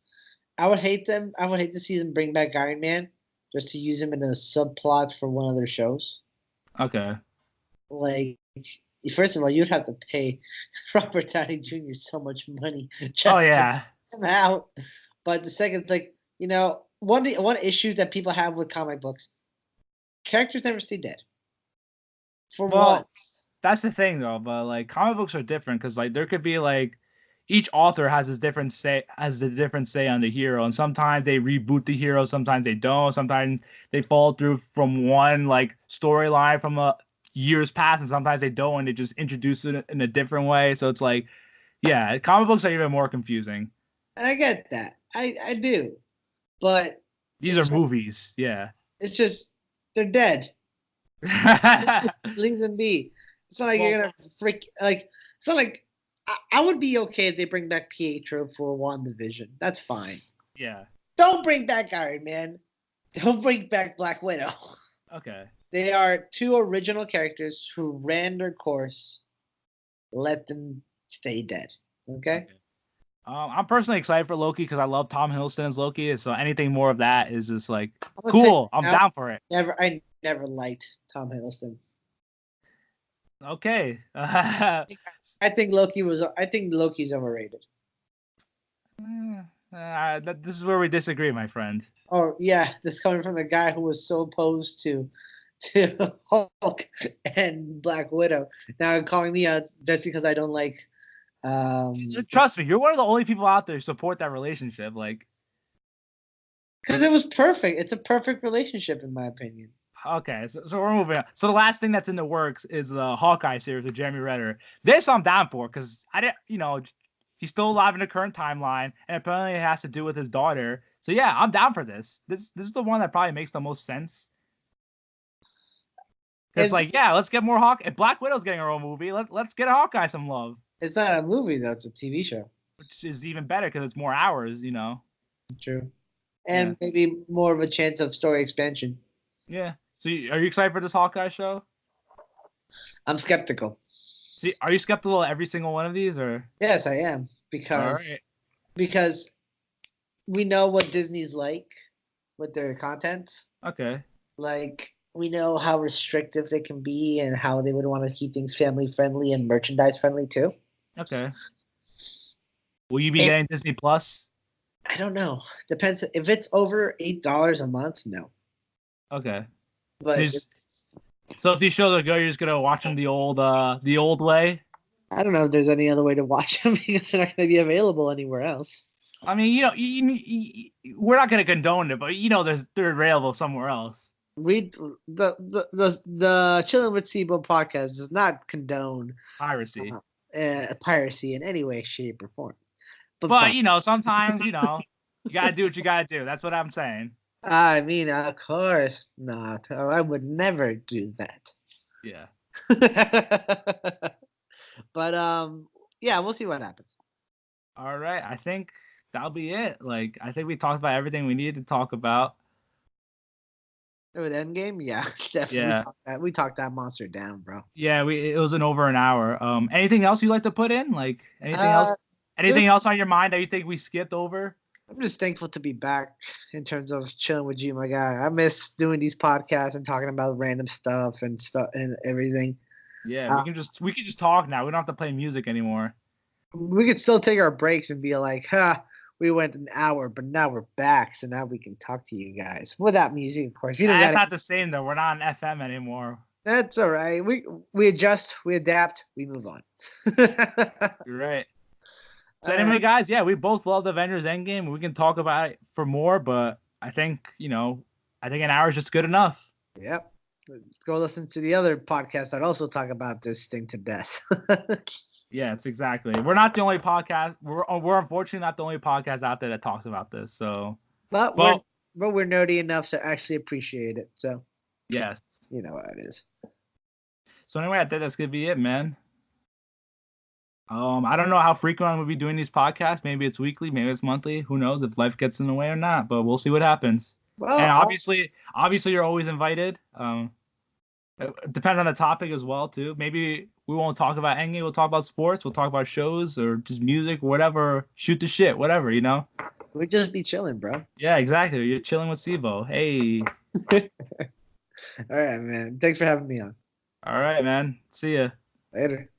I would hate them. I would hate to see them bring back Iron Man just to use him in a subplot for one of their shows. Okay. Like, first of all, you'd have to pay Robert Downey Jr. so much money Oh just to yeah. get him out. But the second, like, one issue that people have with comic books, characters never stay dead. For Well, once. that's the thing though, but like comic books are different because like there could be like each author has a different say on the hero, and sometimes they reboot the hero, sometimes they don't, sometimes they fall through from one like storyline from a years past, and sometimes they don't, and they just introduce it in a different way. So it's like, yeah, comic books are even more confusing. And I get that. I do. But These are it's just movies, yeah. it's just they're dead. Leave them be. It's not like you're Well, gonna freak like it's not like I would be okay if they bring back Pietro for WandaVision. That's fine. yeah, Don't bring back Iron Man. Don't bring back Black Widow. okay. They are two original characters who ran their course. Let them stay dead. Okay? Okay. I'm personally excited for Loki because I love Tom Hiddleston as Loki. So anything more of that is just like I'm gonna tell you cool. I'm now, down for it. I never liked Tom Hiddleston. Okay. I think Loki's overrated. This is where we disagree, my friend. Oh yeah, this coming from the guy who was so opposed to Hulk and Black Widow. Now calling me out just because I don't like Trust me, you're one of the only people out there who support that relationship. Like, because it was perfect. It's a perfect relationship in my opinion. okay, so we're moving on. So the last thing that's in the works is the Hawkeye series with Jeremy Renner. This I'm down for because I didn't, he's still alive in the current timeline, and apparently it has to do with his daughter. So yeah, I'm down for this. This is the one that probably makes the most sense. Because And like, yeah, let's get more Hawk. If Black Widow's getting her own movie, let's get Hawkeye some love, it's not a movie though; it's a TV show. which is even better because it's more hours. True, Yeah, and maybe more of a chance of story expansion. yeah. So are you excited for this Hawkeye show? I'm skeptical. See, are you skeptical of every single one of these, or? Yes, I am All because right. because we know what Disney's like with their content. Okay. Like we know how restrictive they can be and how they would want to keep things family friendly and merchandise friendly too. Okay. Will you be And getting Disney Plus? I don't know. Depends if it's over $8 a month. No, Okay. So, but so if these shows are good, you're just gonna watch them the old way. I don't know if there's any other way to watch them because they're not going to be available anywhere else. I mean, we're not gonna condone it, but they're available somewhere else. Read the Chilling with c.bo podcast does not condone Piracy. piracy in any way, shape, or form. But But fine. sometimes you gotta do what you gotta do. That's what I'm saying. I mean, of course not. I would never do that. Yeah. But yeah, we'll see what happens. All right. I think that'll be it. Like, I think we talked about everything we needed to talk about. With Endgame, yeah, definitely. Yeah. We talked that monster down, bro. Yeah. It was over an hour. Anything else you like to put in? Like anything Uh, else? Anything else on your mind that you think we skipped over? I'm just thankful to be back in terms of chilling with you, my guy. I miss doing these podcasts and talking about random stuff and everything. Yeah, we can just talk now. We don't have to play music anymore. We could still take our breaks and be like, we went an hour, but now we're back, so now we can talk to you guys without music, of course. That's not the same though. We're not on FM anymore. That's all right. We adjust, we adapt, we move on. You're right. So anyway, guys, yeah, we both loved Avengers Endgame. We can talk about it for more, but I think an hour is just good enough. Yep. Let's go listen to the other podcast that also talk about this thing to death. Yes, exactly. We're not the only podcast. We're unfortunately not the only podcast out there that talks about this. So, but we're nerdy enough to actually appreciate it. So, yes, you know what it is. So anyway, I think that's gonna be it, man. I don't know how frequent we'll be doing these podcasts. Maybe it's weekly, maybe it's monthly. Who knows if life gets in the way or not? But we'll see what happens. Well, and obviously, you're always invited. It depends on the topic as well, too. Maybe we won't talk about Endgame. We'll talk about sports. We'll talk about shows or just music, whatever. Shoot the shit, whatever, We'll just be chilling, bro. Yeah, exactly. You're chilling with c.bo. Hey. All right, man. Thanks for having me on. All right, man. See ya. Later.